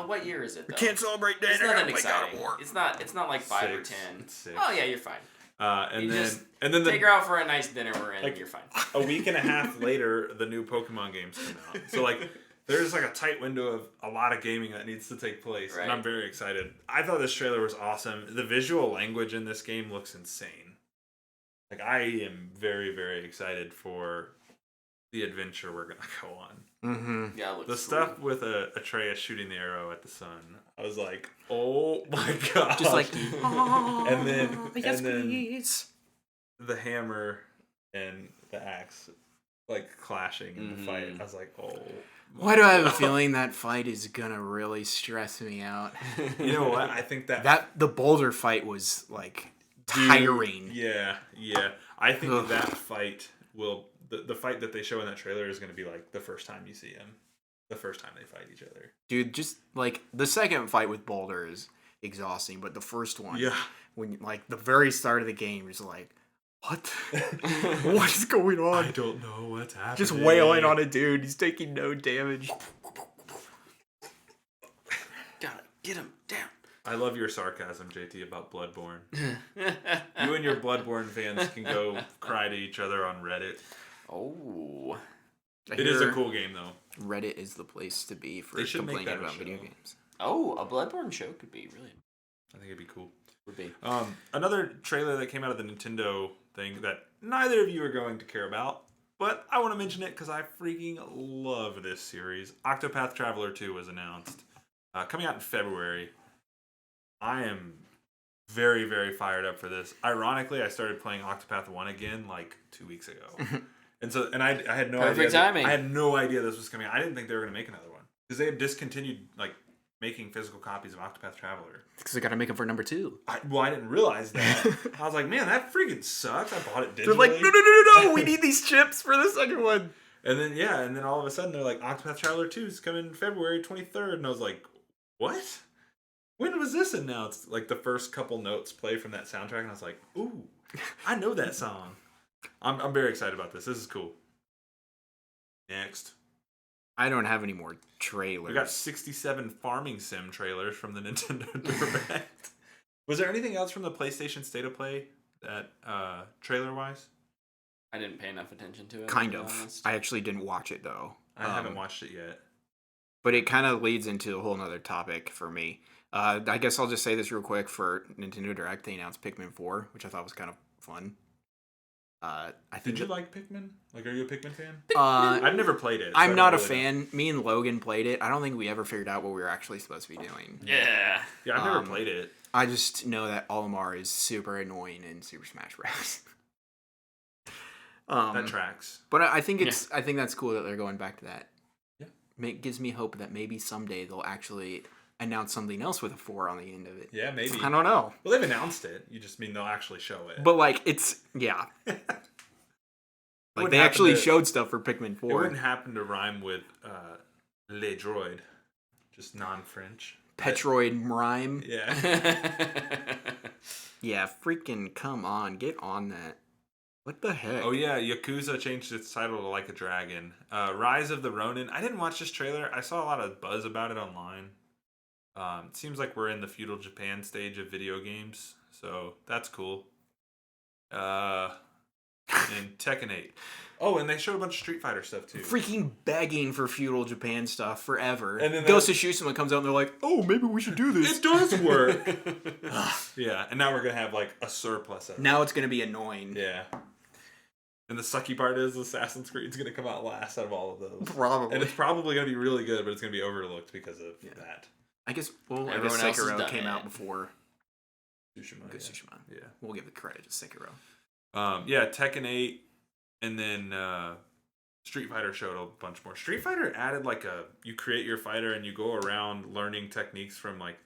What year is it, though? Can't celebrate that. It's nothing exciting. It's not like 5 or 10. It's 6. Oh yeah, you're fine. And just then take her out for a nice dinner, and you're fine. a week and a half later, the new Pokemon games come out. So there's a tight window of a lot of gaming that needs to take place, Right. and I'm very excited. I thought this trailer was awesome. The visual language in this game looks insane. I am very, very excited for the adventure we're gonna go on. Mm-hmm. Yeah, it looks The sweet. stuff with Atreus shooting the arrow at the sun, I was like, oh my god! Just and then please. the hammer and the axe clashing in the fight. I was like, oh. Why do I have a feeling that fight is gonna really stress me out? You know what? I think that the boulder fight was tiring. Yeah. I think that fight will the fight that they show in that trailer is going to be the first time you see him, the first time they fight each other. Dude, just the second fight with Boulder is exhausting, but the first one, when the very start of the game, you're just what? What is going on? I don't know what's happening. Just wailing on a dude. He's taking no damage. Gotta get him down. I love your sarcasm, JT, about Bloodborne. You and your Bloodborne fans can go cry to each other on Reddit. Oh. It is a cool game, though. Reddit is the place to be for They should make complaining that a about show. video games. Oh, a Bloodborne show could be really. I think it'd be cool. Would be. Another trailer that came out of the Nintendo thing that neither of you are going to care about, but I want to mention it because I freaking love this series. Octopath Traveler 2 was announced. Coming out in February. I am very, very fired up for this. Ironically, I started playing Octopath 1 again 2 weeks ago. And I had no idea. Perfect timing. I had no idea this was coming out. I didn't think they were going to make another one. Because they had discontinued making physical copies of Octopath Traveler. Because they got to make them for number 2. I didn't realize that. I was like, man, that freaking sucks. I bought it digitally. They're like, no, we need these chips for the second one. And then all of a sudden they're like, Octopath Traveler 2 is coming February 23rd. And I was like, what? When was this announced? The first couple notes play from that soundtrack. And I was like, ooh, I know that song. I'm very excited about this. This is cool. Next. I don't have any more trailers. We got 67 farming sim trailers from the Nintendo Direct. Was there anything else from the PlayStation State of Play that trailer wise? I didn't pay enough attention to it. Kind to be of. honest. I actually didn't watch it though. I haven't watched it yet. But it kind of leads into a whole nother topic for me. I guess I'll just say this real quick. For Nintendo Direct, they announced Pikmin 4, which I thought was kind of fun. I think Did you like Pikmin? Like, are you a Pikmin fan? Uh, I've never played it. So I'm I not a don't really know. fan. Me and Logan played it. I don't think we ever figured out what we were actually supposed to be doing. Yeah. Yeah, I've never played it. I just know that Olimar is super annoying in Super Smash Bros. That tracks. But I think I think that's cool that they're going back to that. Yeah. Gives me hope that maybe someday they'll actually announce something else with a 4 on the end of it. Yeah, maybe. I don't know. Well, they've announced it. You just mean they'll actually show it. But like it's like they actually showed stuff for Pikmin 4. It wouldn't happen to rhyme with Le Droid. Just non-French. Petroid Rhyme. Yeah. Yeah, freaking come on. Get on that. What the heck? Oh yeah, Yakuza changed its title to Like a Dragon. Rise of the Ronin. I didn't watch this trailer. I saw a lot of buzz about it online. It seems like we're in the feudal Japan stage of video games, so that's cool. And Tekken 8. Oh, and they showed a bunch of Street Fighter stuff too. Freaking begging for feudal Japan stuff forever. And then Ghost of Tsushima comes out and they're like, oh, maybe we should do this. It does work. Yeah, and now we're gonna have like a surplus of it. Now it's going to be annoying. Yeah. And the sucky part is Assassin's Creed's gonna come out last out of all of those. Probably. And it's probably gonna be really good, but it's gonna be overlooked because of that. I guess, well, Everyone else has Sekiro done came it. out before Tsushima. Ghost of Tsushima. Yeah. We'll give the credit to Sekiro. Yeah, Tekken 8, and then Street Fighter showed a bunch more. Street Fighter added like you create your fighter and you go around learning techniques from like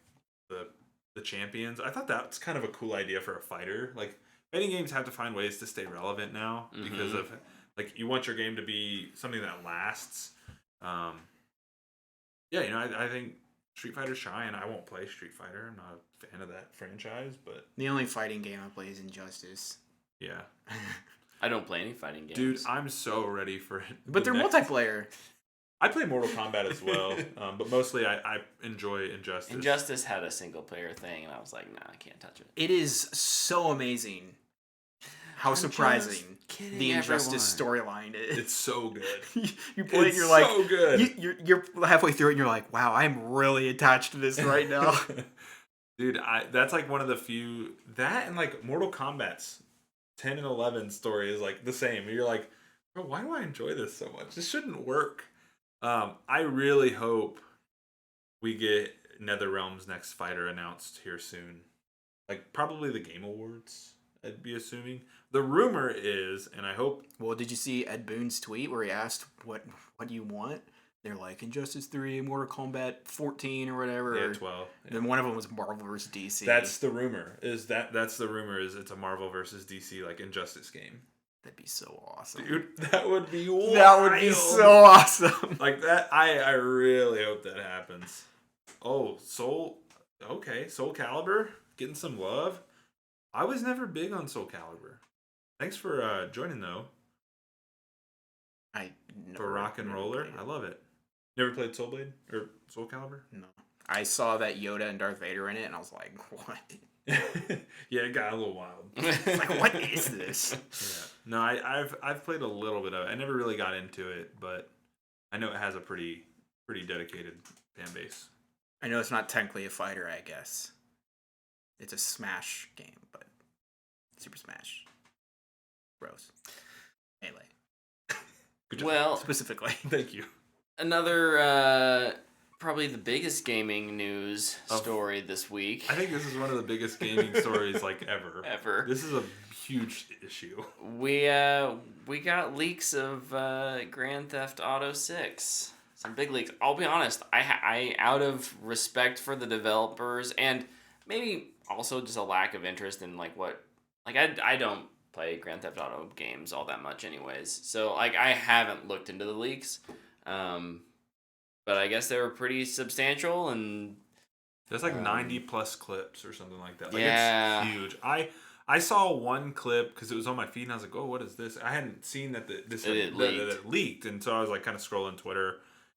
the champions. I thought that's kind of a cool idea for a fighter. Like fighting games have to find ways to stay relevant now because of like you want your game to be something that lasts. Yeah, I think Street Fighter's shy, I won't play Street Fighter. I'm not a fan of that franchise, but The only fighting game I play is Injustice. yeah. I don't play any fighting games. Dude, I'm so ready for it. But they're multiplayer. I play Mortal Kombat as well, but mostly I enjoy Injustice. Injustice had a single player thing, and I was like, nah, I can't touch it. It is so amazing how surprising the Injustice storyline is. It's so good. You play it, It's you're like, so good. You're halfway through it, and you're like, wow, I'm really attached to this right now. Dude, that's like one of the few that and like Mortal Kombat's 10 and 11 story is like the same. You're like, bro, why do I enjoy this so much? This shouldn't work. I really hope we get NetherRealm's next fighter announced here soon. Like probably the Game Awards, I'd be assuming. The rumor is, and I hope. Well, did you see Ed Boon's tweet where he asked what do you want? They're like Injustice 3, Mortal Kombat 14 or whatever. Yeah, 12. Yeah. Then one of them was Marvel vs. DC. That's the rumor. That's the rumor is it's a Marvel versus DC like Injustice game. That'd be so awesome. Dude, that would be wild. That would be so awesome. Like that, I really hope that happens. Oh, Soul Calibur getting some love. I was never big on Soul Calibur. Thanks for joining though. For Rock and Roller, I love it. Never played Soul Blade or Soul Calibur? No. I saw that Yoda and Darth Vader in it, and I was like, what? Yeah, it got a little wild. Like, what is this? Yeah. No, I've played a little bit of it. I never really got into it, but I know it has a pretty dedicated fan base. I know it's not technically a fighter, I guess. It's a Smash game, but Super Smash Bros. Melee. Good job. Well, Specifically. Thank you. another probably the biggest gaming news story this week. I think this is one of the biggest gaming stories like ever. Ever. This is a huge issue. We got leaks of Grand Theft Auto 6. Some big leaks. I'll be honest. I out of respect for the developers and maybe also just a lack of interest in I don't play Grand Theft Auto games all that much anyways. So I haven't looked into the leaks. But I guess they were pretty substantial and There's like 90 plus clips or something like that. Like yeah. It's huge. I saw one clip because it was on my feed and I was like, oh, what is this? I hadn't seen that it leaked. And so I was like kind of scrolling Twitter.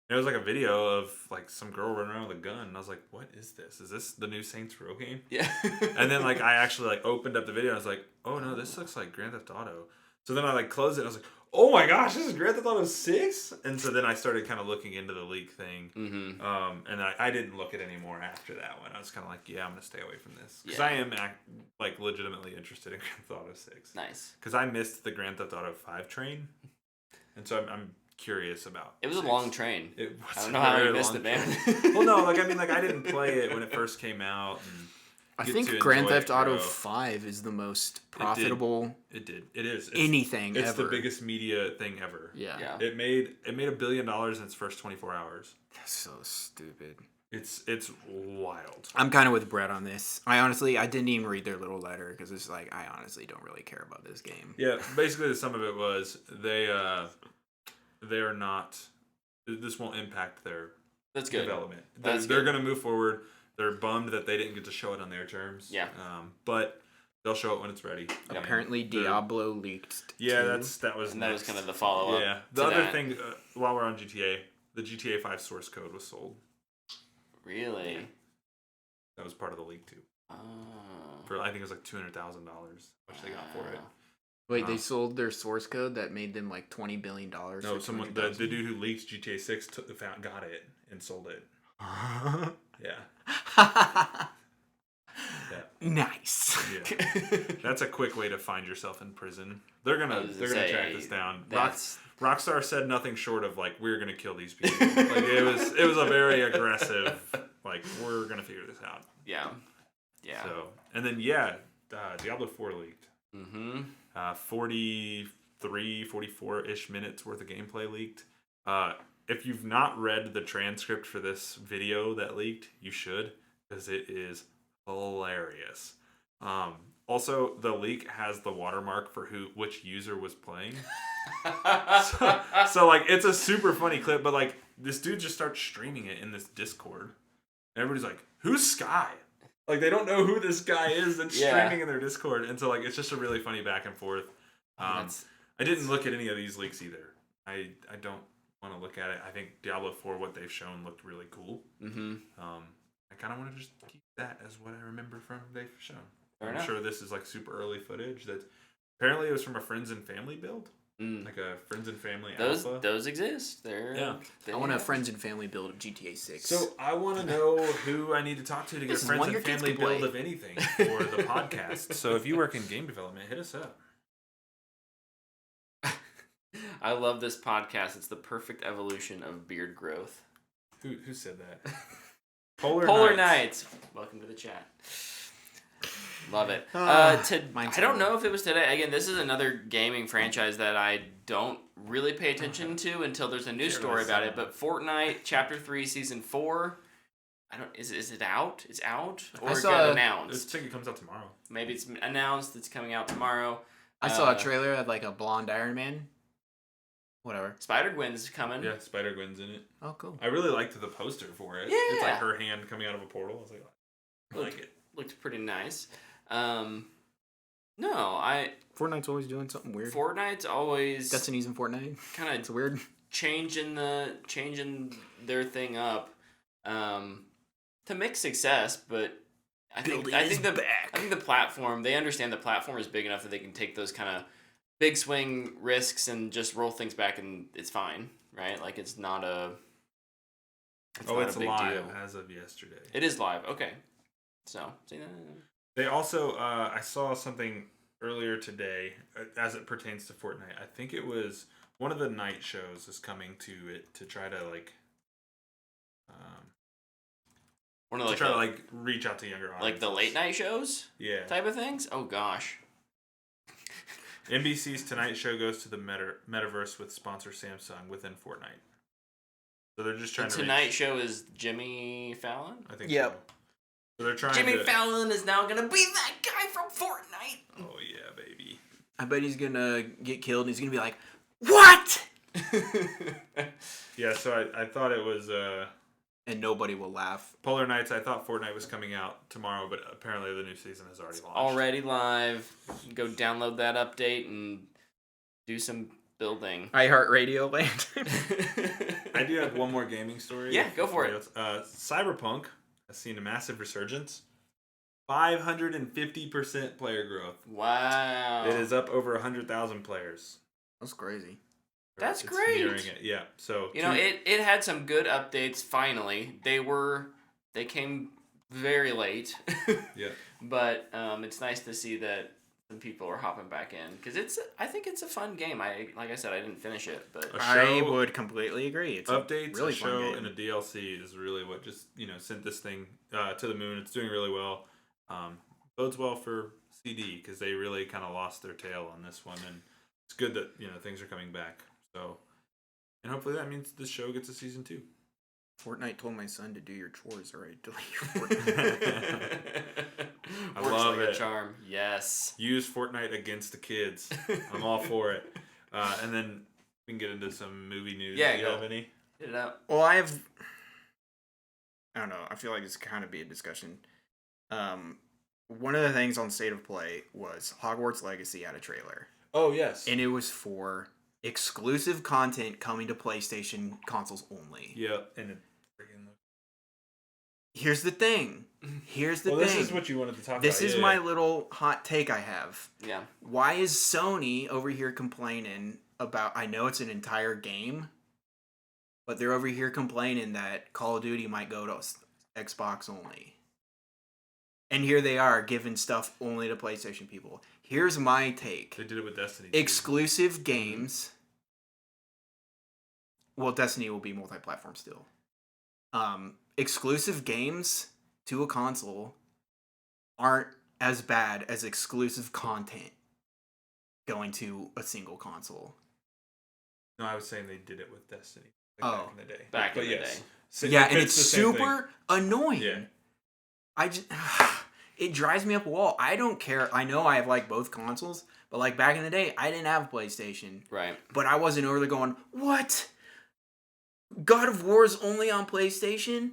And it was like a video of like some girl running around with a gun. And I was like, what is this? Is this the new Saints Row game? Yeah. And then like I actually like opened up the video and I was like, oh no, this looks like Grand Theft Auto. So then I like closed it and I was like, oh my gosh, this is Grand Theft Auto 6? And so then I started kind of looking into the leak thing. Mm-hmm. And I didn't look at any more after that one. I was kind of like, yeah, I'm going to stay away from this. Because Yeah. I am like legitimately interested in Grand Theft Auto 6. Nice. Because I missed the Grand Theft Auto 5 train. And so I'm curious about It was 6. a long train. It was I don't know how you missed it, man. Well, no, like, I mean, like, I didn't play it when it first came out. And I get think to Grand enjoy Theft it Auto grow. 5 is the most profitable It did. It is. anything It's ever. the biggest media thing ever. Yeah. Yeah. It made $1 billion in its first 24 hours. That's so stupid. It's wild. I'm kind of with Brett on this. I didn't even read their little letter because it's like, I honestly don't really care about this game. Yeah, basically the sum of it was they are not. This won't impact their That's good. development. That's They're good. going to move forward. They're bummed that they didn't get to show it on their terms. Yeah. But they'll show it when it's ready. Yep. Apparently, Diablo leaked. Yeah, too. that was And that was next. kind of the follow-up. Yeah. The to other that. thing, while we're on GTA, the GTA 5 source code was sold. Really? That was part of the leak too. Oh. For I think it was like $200,000, which they got for it. Wait, they sold their source code that made them like $20 billion. No, someone the dude who leaked GTA 6 got it and sold it. Yeah. Nice. Yeah. That's a quick way to find yourself in prison. They're gonna track this down. That's Rockstar said nothing short of like, we're gonna kill these people. Like it was a very aggressive, like, we're gonna figure this out. yeah. Yeah. So and then Diablo 4 leaked. Mm-hmm. 44-ish minutes worth of gameplay leaked. If you've not read the transcript for this video that leaked, you should, because it is hilarious. Also, the leak has the watermark for which user was playing. so like, it's a super funny clip, but like, this dude just starts streaming it in this Discord. And everybody's like, who's Sky? Like, they don't know who this guy is that's streaming in their Discord. And so like, it's just a really funny back and forth. I didn't look at any of these leaks either. I don't want to look at it. I think Diablo 4, what they've shown, looked really cool. Mm-hmm. I kind of want to just keep that as what I remember from they've shown. Fair I'm enough. sure this is like super early footage. That apparently it was from a friends and family build, like a friends and family alpha. Those exist. I want a friends and family build of GTA 6. So I want to know who I need to talk to get This a is friends one and your kids family can play. build of anything for the podcast. So if you work in game development, hit us up. I love this podcast. It's the perfect evolution of beard growth. Who said that? Polar Knights. Welcome to the chat. Love it. I don't know if it was today. Again, this is another gaming franchise that I don't really pay attention to until there's a news story about it. But Fortnite Chapter 3 Season 4, is it out? It's out? Or it got I announced? think it comes out tomorrow. Maybe it's announced it's coming out tomorrow. I saw a trailer of like a blonde Iron Man. Whatever. Spider-Gwen's coming. Yeah, Spider-Gwen's in it. Oh, cool. I really liked the poster for it. Yeah. It's like her hand coming out of a portal. I was like, I like it. Looked pretty nice. Fortnite's Fortnite's always doing something weird. always Destiny's in Fortnite. kind It's weird. changing their thing up to mix success, but I think the platform, they understand the platform is big enough that they can take those kind of big swing risks and just roll things back and it's fine, right? Like it's not a It's not a big live deal. as of yesterday. It is live. Okay. So, see that? They also, I saw something earlier today as it pertains to Fortnite. I think it was one of the night shows is coming to it to try to like, One of reach out to younger audiences. like the late night shows Yeah. type of things? Oh gosh. NBC's Tonight Show goes to the metaverse with sponsor Samsung within Fortnite. So they're just trying The to Tonight Show is Jimmy Fallon? I think Yep. so. So they're trying Jimmy to... Fallon is now gonna be that guy from Fortnite. Oh yeah, baby. I bet he's gonna get killed and he's gonna be like, "What?" Yeah, so I thought it was And nobody will laugh. Polar Nights. I thought Fortnite was coming out tomorrow, but apparently the new season has already launched. Already live. Go download that update and do some building. iHeartRadio land. I do have one more gaming story. Yeah, go for it. Cyberpunk has seen a massive resurgence. 550% player growth. Wow. It is up over 100,000 players. That's crazy. That's It's great. nearing it. Yeah. So You know, it had some good updates. Finally, they came very late. Yeah. But it's nice to see that some people are hopping back in because I think it's a fun game. Like I said, I didn't finish it, but I would completely agree. It's updates, a really a fun show, game. and a DLC is really what just sent this thing to the moon. It's doing really well. Bodes well for CD because they really kind of lost their tail on this one, and it's good that things are coming back. So, and hopefully that means this show gets a season 2. Fortnite told my son to do your chores or I delete your Fortnite. I works love like it. a charm. Yes. Use Fortnite against the kids. I'm all for it. And then we can get into some movie news. Yeah, Do you go. have any? Hit it up. Well, I don't know. I feel like it's kind of be a discussion. One of the things on State of Play was Hogwarts Legacy had a trailer. Oh, yes. And it was for exclusive content coming to PlayStation consoles only. Yeah, and it freaking looks... Here's the thing. This is what you wanted to talk about. This is my little hot take I have. Yeah. Why is Sony over here complaining about, I know it's an entire game, but they're over here complaining that Call of Duty might go to Xbox only. And here they are giving stuff only to PlayStation people. Here's my take. They did it with Destiny. Exclusive games. Well, Destiny will be multi-platform still. Exclusive games to a console aren't as bad as exclusive content going to a single console. No, I was saying they did it with Destiny. Oh. Back in the day. Back in the day. So Yeah, it and fits it's the same super annoying. thing. Yeah. I just it drives me up a wall. I don't care. I know I have like both consoles, but like back in the day, I didn't have a PlayStation. Right. But I wasn't overly going, what? God of War is only on PlayStation?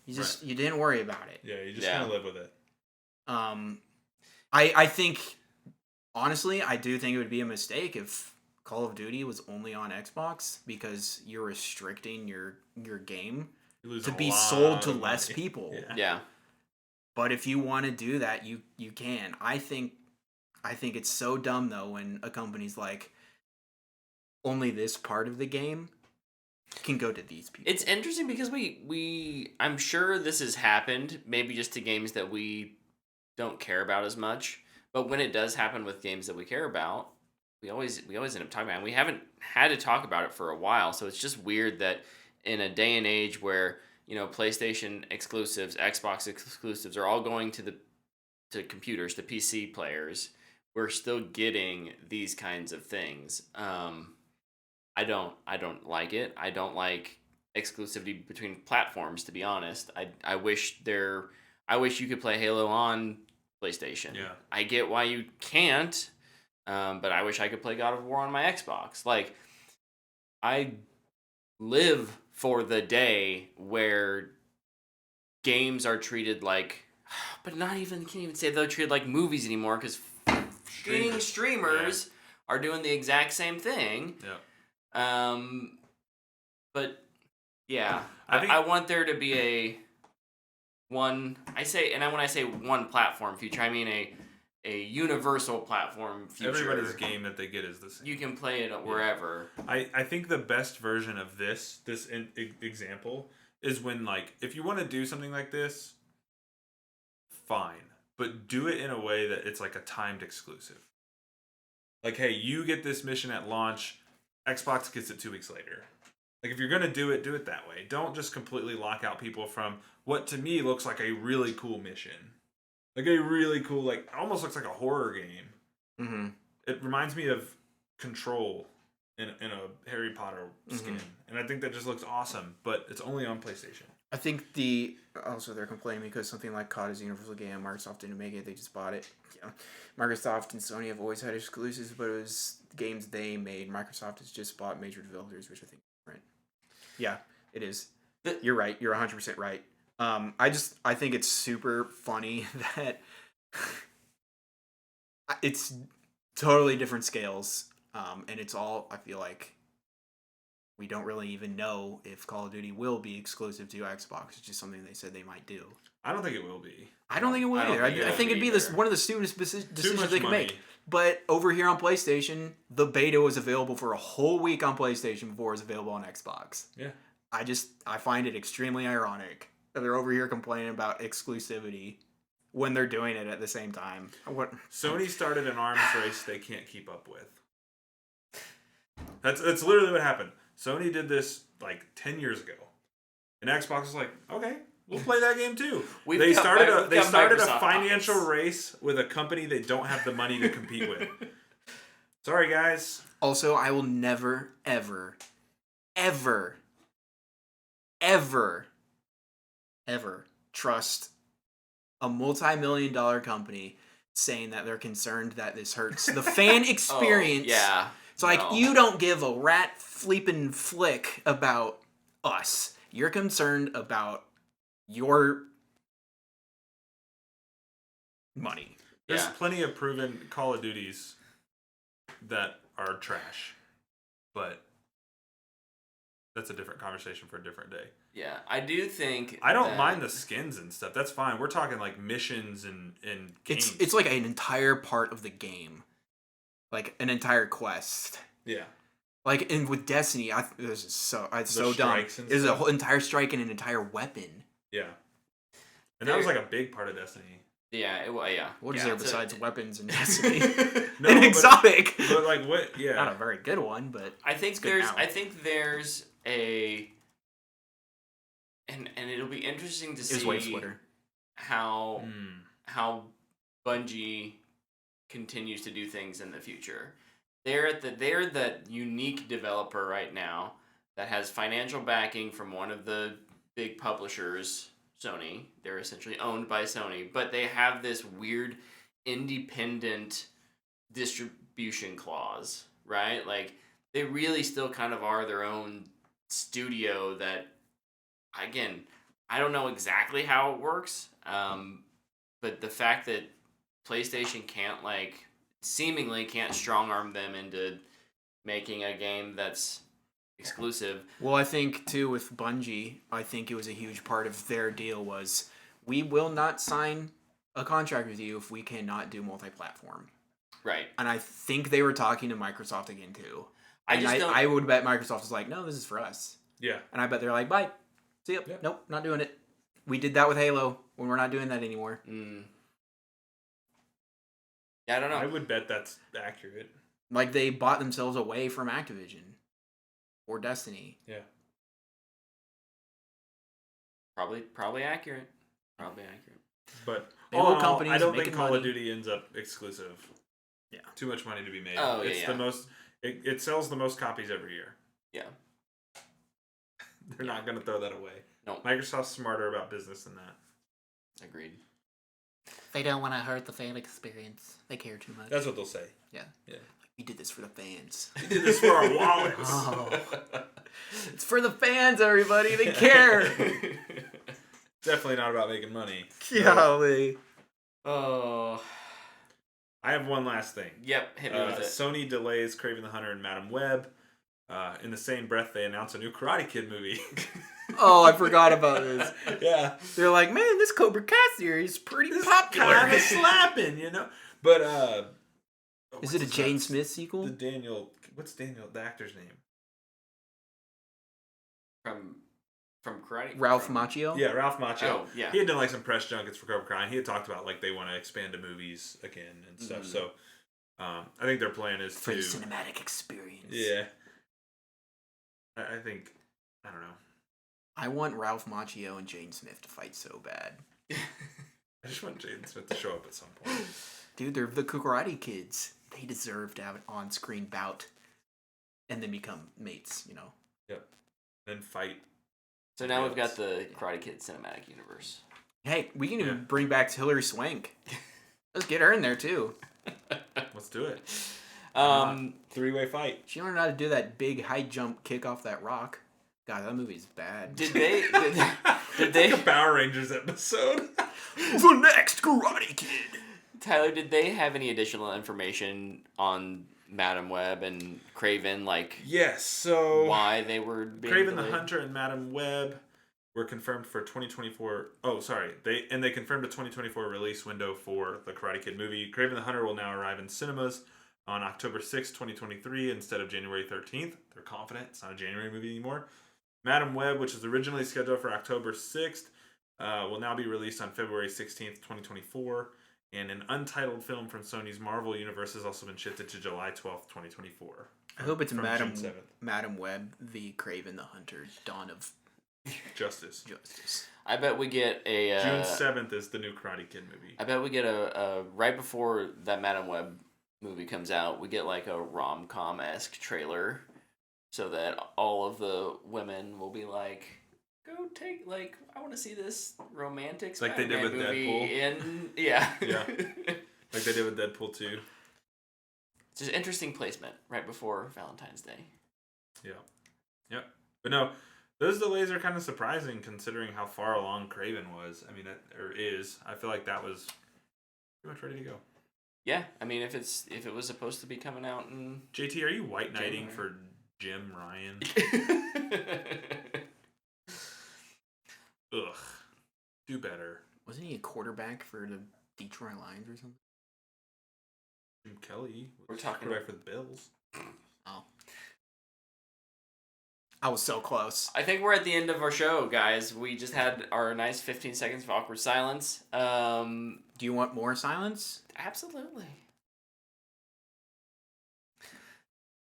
You didn't worry about it. Yeah, you just kind of live with it. I think honestly, I do think it would be a mistake if Call of Duty was only on Xbox because you're restricting your game to be sold to less people. Yeah. But if you want to do that, you can. I think it's so dumb though when a company's like, only this part of the game can go to these people. It's interesting because I'm sure this has happened maybe just to games that we don't care about as much, but when it does happen with games that we care about, we always end up talking about it. And we haven't had to talk about it for a while, so it's just weird that in a day and age where PlayStation exclusives, Xbox exclusives are all going to computers, to PC players, we're still getting these kinds of things. I don't like it. I don't like exclusivity between platforms, to be honest. I wish you could play Halo on PlayStation. Yeah. I get why you can't, but I wish I could play God of War on my Xbox. Like, I live for the day where games are treated like, but not even, can't even say they're treated like movies anymore because streamers are doing the exact same thing. Yeah. But yeah, I want there to be when I say one platform future, I mean a universal platform future. Everybody's game that they get is the same. You can play it wherever. I think the best version of this example is when, like, if you want to do something like this, fine, but do it in a way that it's like a timed exclusive. Like, hey, you get this mission at launch, Xbox gets it 2 weeks later. Like, if you're going to do it that way. Don't just completely lock out people from what to me looks like a really cool mission. Like a really cool, like, almost looks like a horror game. Mm-hmm. It reminds me of Control in a Harry Potter skin. And I think that just looks awesome, but it's only on PlayStation. I think also they're complaining because something like COD is a universal game. Microsoft didn't make it; they just bought it. Yeah. Microsoft and Sony have always had exclusives, but it was games they made. Microsoft has just bought major developers, which I think is different. Yeah, it is. You're right. You're 100% right. I think it's super funny that it's totally different scales, and it's all, I feel like, we don't really even know if Call of Duty will be exclusive to Xbox. It's just something they said they might do. I don't think it will be. I don't think it will either. I think it'd be one of the stupidest decisions they can make. But over here on PlayStation, the beta was available for a whole week on PlayStation before it was available on Xbox. Yeah. I find it extremely ironic that they're over here complaining about exclusivity when they're doing it at the same time. Sony started an arms race they can't keep up with. That's literally what happened. Sony did this like 10 years ago. And Xbox was like, okay, we'll play that game too. They started a financial race with a company they don't have the money to compete with. Sorry, guys. Also, I will never, ever, ever, ever, ever trust a multi-million-dollar company saying that they're concerned that this hurts the fan experience. Yeah. It's like, you don't give a rat flippin' flick about us. You're concerned about your money. There's plenty of proven Call of Duties that are trash. But that's a different conversation for a different day. Yeah, I do think I don't mind the skins and stuff. That's fine. We're talking like missions and games. It's like an entire part of the game. Like an entire quest. Yeah. Like with Destiny, this is so dumb. There's a whole entire strike and an entire weapon. Yeah. And that was like a big part of Destiny. Yeah, yeah. What is there besides weapons in Destiny? No, an exotic. But like what? Yeah. Not a very good one, but I think there's a and it'll be interesting to see Wave Splitter. how Bungie continues to do things in the future. They're the unique developer right now that has financial backing from one of the big publishers, Sony. They're essentially owned by Sony, but they have this weird independent distribution clause, right? Like they really still kind of are their own studio that, again, I don't know exactly how it works, but the fact that PlayStation seemingly can't strong arm them into making a game that's exclusive. Well, I think too with Bungie, I think it was a huge part of their deal was we will not sign a contract with you if we cannot do multi-platform. Right. And I think they were talking to Microsoft again too. I would bet Microsoft is like, no, this is for us. Yeah. And I bet they're like, bye. See ya. Yep. Nope, not doing it. We did that with Halo when we're not doing that anymore. Yeah, I don't know. I would bet that's accurate. Like they bought themselves away from Activision or Destiny. Yeah. Probably accurate. Probably accurate. But all in all, I don't think Call of Duty ends up exclusive. Yeah. Too much money to be made. Oh, it's the most. It sells the most copies every year. Yeah. They're not going to throw that away. No. Microsoft's smarter about business than that. Agreed. They don't want to hurt the fan experience. They care too much. That's what they'll say. Yeah. We did this for the fans. We did this for our wallets. It's for the fans, everybody. They care. Definitely not about making money. Golly. Oh. I have one last thing. Yep, hit me with it. Sony delays Kraven the Hunter and Madam Web. In the same breath, they announce a new Karate Kid movie. Oh, I forgot about this. Yeah. They're like, man, this Cobra Kai series is pretty popular. Kind of slapping, you know? But, is it a Jane Smith sequel? What's the actor's name? From Karate? Ralph Macchio? Yeah, Ralph Macchio. Oh, yeah. He had done like some press junkets for Cobra Kai, and he had talked about like they want to expand to movies again and stuff. So, I think their plan is for the cinematic experience. Yeah. I think, I don't know. I want Ralph Macchio and Jane Smith to fight so bad. I just want Jane Smith to show up at some point. Dude, they're the Karate Kids. They deserve to have an on-screen bout and then become mates, you know? Yep. Then fight. So now we've got the Karate Kid cinematic universe. Hey, we can even bring back Hilary Swank. Let's get her in there, too. Let's do it. Three-way fight. She learned how to do that big high jump kick off that rock. God, that movie's bad. Did they? Like a Power Rangers episode. The next Karate Kid. Tyler, did they have any additional information on Madam Web and Craven, like Yes, so why they were being Craven delayed? the Hunter and Madam Web were confirmed for 2024. Oh, sorry. They confirmed a 2024 release window for the Karate Kid movie. Craven the Hunter will now arrive in cinemas on October 6th, 2023 instead of January 13th. They're confident it's not a January movie anymore. Madam Web, which is originally scheduled for October 6th, will now be released on February 16th, 2024. And an untitled film from Sony's Marvel Universe has also been shifted to July 12th, 2024. I hope it's from Madam June 7th. Madam Web v. Craven the Hunter, Dawn of Justice. Justice. I bet we get a June 7th is the new Karate Kid movie. I bet we get a right before that Madam Web movie comes out, we get like a rom-com-esque trailer so that all of the women will be like, go take, like, I want to see this romantic Like they did Spider-Man with movie Deadpool. Yeah. Like they did with Deadpool 2. It's just interesting placement right before Valentine's Day. Yeah. But no, those delays are kind of surprising considering how far along Craven was. I mean, is. I feel like that was pretty much ready to go. Yeah, I mean, if it was supposed to be coming out in JT, are you white knighting January. for Jim Ryan? Ugh. Do better. Wasn't he a quarterback for the Detroit Lions or something? Jim Kelly. We're talking quarterback for the Bills. Oh. I was so close. I think we're at the end of our show, guys. We just had our nice 15 seconds of awkward silence. Do you want more silence? Absolutely.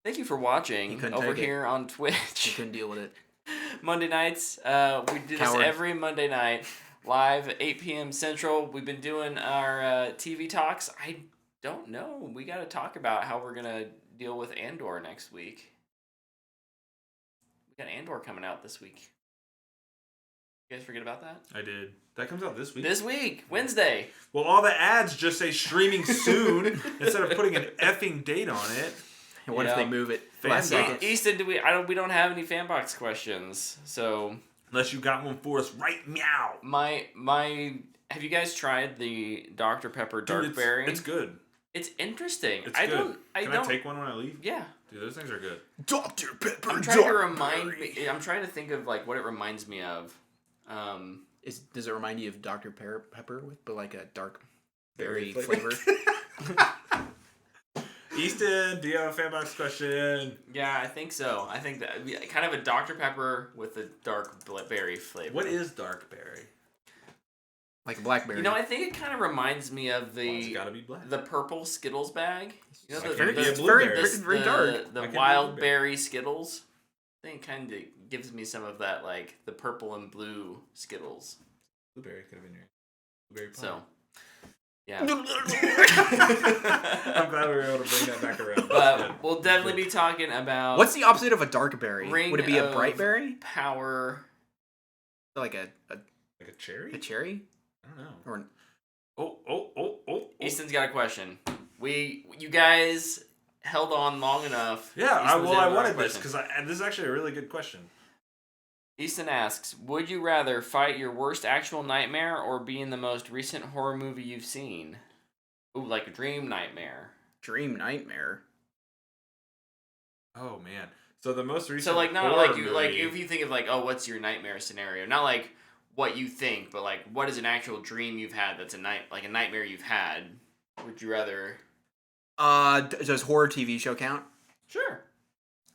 Thank you for watching couldn't over take it. here on You Twitch. couldn't deal with it. Monday nights. We do this Coward. every Monday night, live at 8 p.m. Central. We've been doing our TV talks. I don't know. We got to talk about how we're going to deal with Andor next week. We got Andor coming out this week. You guys forget about that? I did. That comes out this week? This week, Wednesday. Well, all the ads just say streaming soon instead of putting an effing date on it. And what if Yeah. they move it Fanbox. last second? Easton, we don't have any Fanbox questions. So Unless you got one for us right meow. my have you guys tried the Dr. Pepper Dark Dude, Berry? it's good. It's interesting. It's I good. don't Can I take one when I leave? Yeah. Dude, those things are good. Dr. Pepper. I'm trying to remind me. I'm trying to think of like what it reminds me of. Does it remind you of Dr. Pepper but like a dark berry Berry flavor? Easton, do you have a Fanbox question? Yeah, I think so. I think that kind of a Dr. Pepper with a dark berry flavor. What is dark berry? Like a blackberry. You know, I think it kind of reminds me of Well, it's gotta be black. the purple Skittles bag. You know, Why the, can't it be a it's very, blueberry? very dark. The Why can't it be wild blueberry? berry Skittles. I think it kind of gives me some of that, like the purple and blue Skittles. Blueberry could have been your blueberry pie. So, yeah. I'm glad we were able to bring that back around. But we'll definitely be talking about What's the opposite of a dark berry? Ring Would it be a of bright berry? power. Like a Like a cherry? cherry? I don't know. Or Oh. Easton's got a question. You guys held on long enough. Yeah, Easton's in I with our wanted this question. because this is actually a really good question. Easton asks, would you rather fight your worst actual nightmare or be in the most recent horror movie you've seen? Ooh, like a dream nightmare. dream nightmare. Oh man. So the most recent So like not horror like you like movie- if you think of like, oh, what's your nightmare scenario? Not like what you think, but like what is an actual dream you've had that's a nightmare you've had? Would you rather Does horror TV show count? Sure.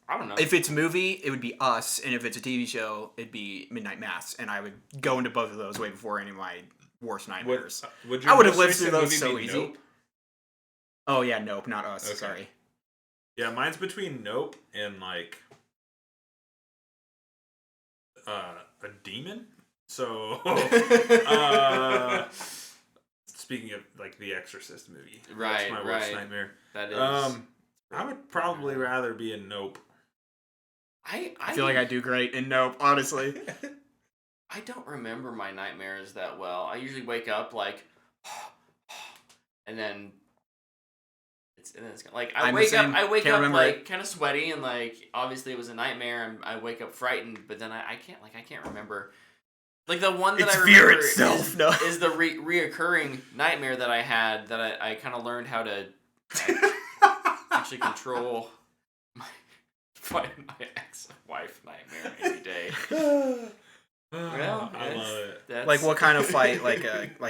I don't know. If it's a movie, it would be Us, and if it's a TV show, it'd be Midnight Mass, and I would go into both of those way before any of my worst nightmares. would I would have most lived through recent those movie so be easy. Nope? Oh yeah, Nope, not Us. Okay. Sorry. Yeah, mine's between Nope and like a demon. So speaking of like the Exorcist movie, Right, that's my worst right. nightmare. that is I would probably rather be in Nope. I feel like I do great in Nope, honestly. I don't remember my nightmares that well. I usually wake up like and then it's like I I'm the wake same. up Can't remember like it. kind of sweaty and like obviously it was a nightmare and I wake up frightened, but then I can't remember. Like the one that It's I fear remember itself, no. is the reoccurring nightmare that I had that I kind of learned how to actually control my ex-wife nightmare any day. Well, I love it. That's... Like what kind of fight? Like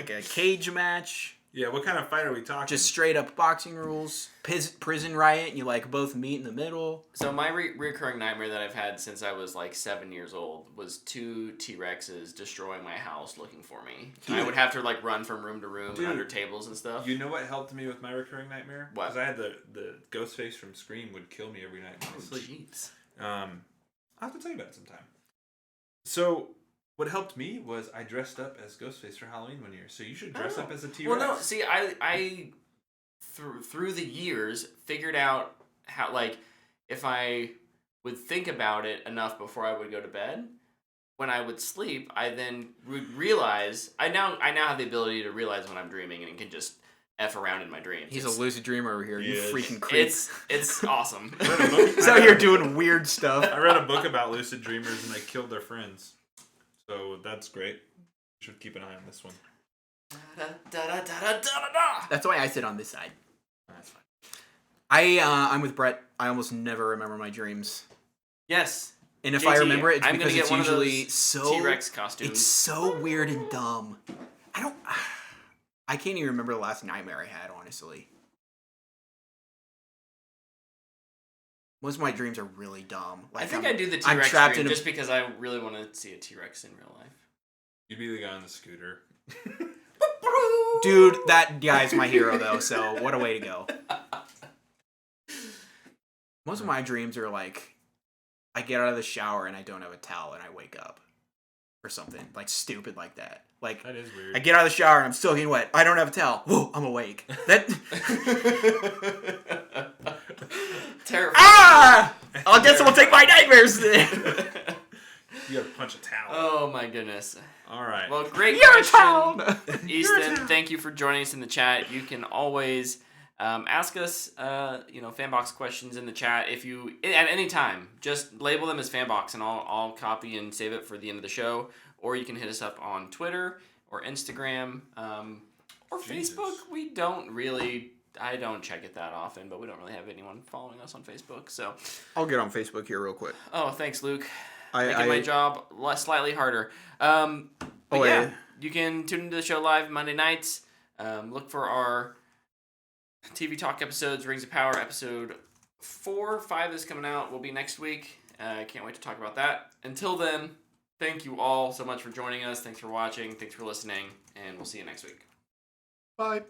a cage match? Yeah, what kind of fight are we talking? Just straight up boxing rules? Prison riot, and you like both meet in the middle? So my recurring nightmare that I've had since I was like 7 years old was 2 T-Rexes destroying my house looking for me. I would have to like run from room to room and under tables and stuff. You know what helped me with my recurring nightmare? What? Because I had the ghost face from Scream would kill me every night when I sleep. Jeez. I'll have to tell you about it sometime. So what helped me was I dressed up as Ghostface for Halloween one year. So you should dress up as a T-Rex. Well, no, see, I through the years figured out how, like, if I would think about it enough before I would go to bed, when I would sleep, I then would realize I now have the ability to realize when I'm dreaming and can just F around in my dreams. He's a lucid dreamer over here. You Yes. freaking creep. It's awesome. So you're doing weird stuff. I read a book about lucid dreamers and they killed their friends. So that's great. You should keep an eye on this one. That's why I sit on this side. That's fine. I'm with Brett. I almost never remember my dreams. Yes. And if JT, I remember it, it's I'm gonna because get it's one of usually those so T-Rex costumes. It's so weird and dumb. I can't even remember the last nightmare I had, honestly. Most of my dreams are really dumb. Like I think I do the I'm T-Rex trapped dream in a- just because I really want to see a T-Rex in real life. You'd be the guy on the scooter. Dude, that guy's my hero, though, so what a way to go. Most of my dreams are like, I get out of the shower and I don't have a towel and I wake up. Or something. Like, stupid like that. Like, That is weird. I get out of the shower and I'm still getting wet. I don't have a towel. Whoa, I'm awake. That... Terrifying. Ah! I guess it will take my nightmares then. You gotta punch a towel. Oh my goodness. All right. Well, great Your question, town. Easton. Thank you for joining us in the chat. You can always ask us, Fanbox questions in the chat if you at any time. Just label them as Fanbox, and I'll copy and save it for the end of the show. Or you can hit us up on Twitter or Instagram or Jesus. Facebook. I don't check it that often, but we don't really have anyone following us on Facebook. So, I'll get on Facebook here real quick. oh, thanks, Luke. Making my job slightly harder. You can tune into the show live Monday nights. Look for our TV Talk episodes. Rings of Power episode 4, 5 is coming out. Will be next week. Can't wait to talk about that. Until then, thank you all so much for joining us. Thanks for watching. Thanks for listening. And we'll see you next week. Bye.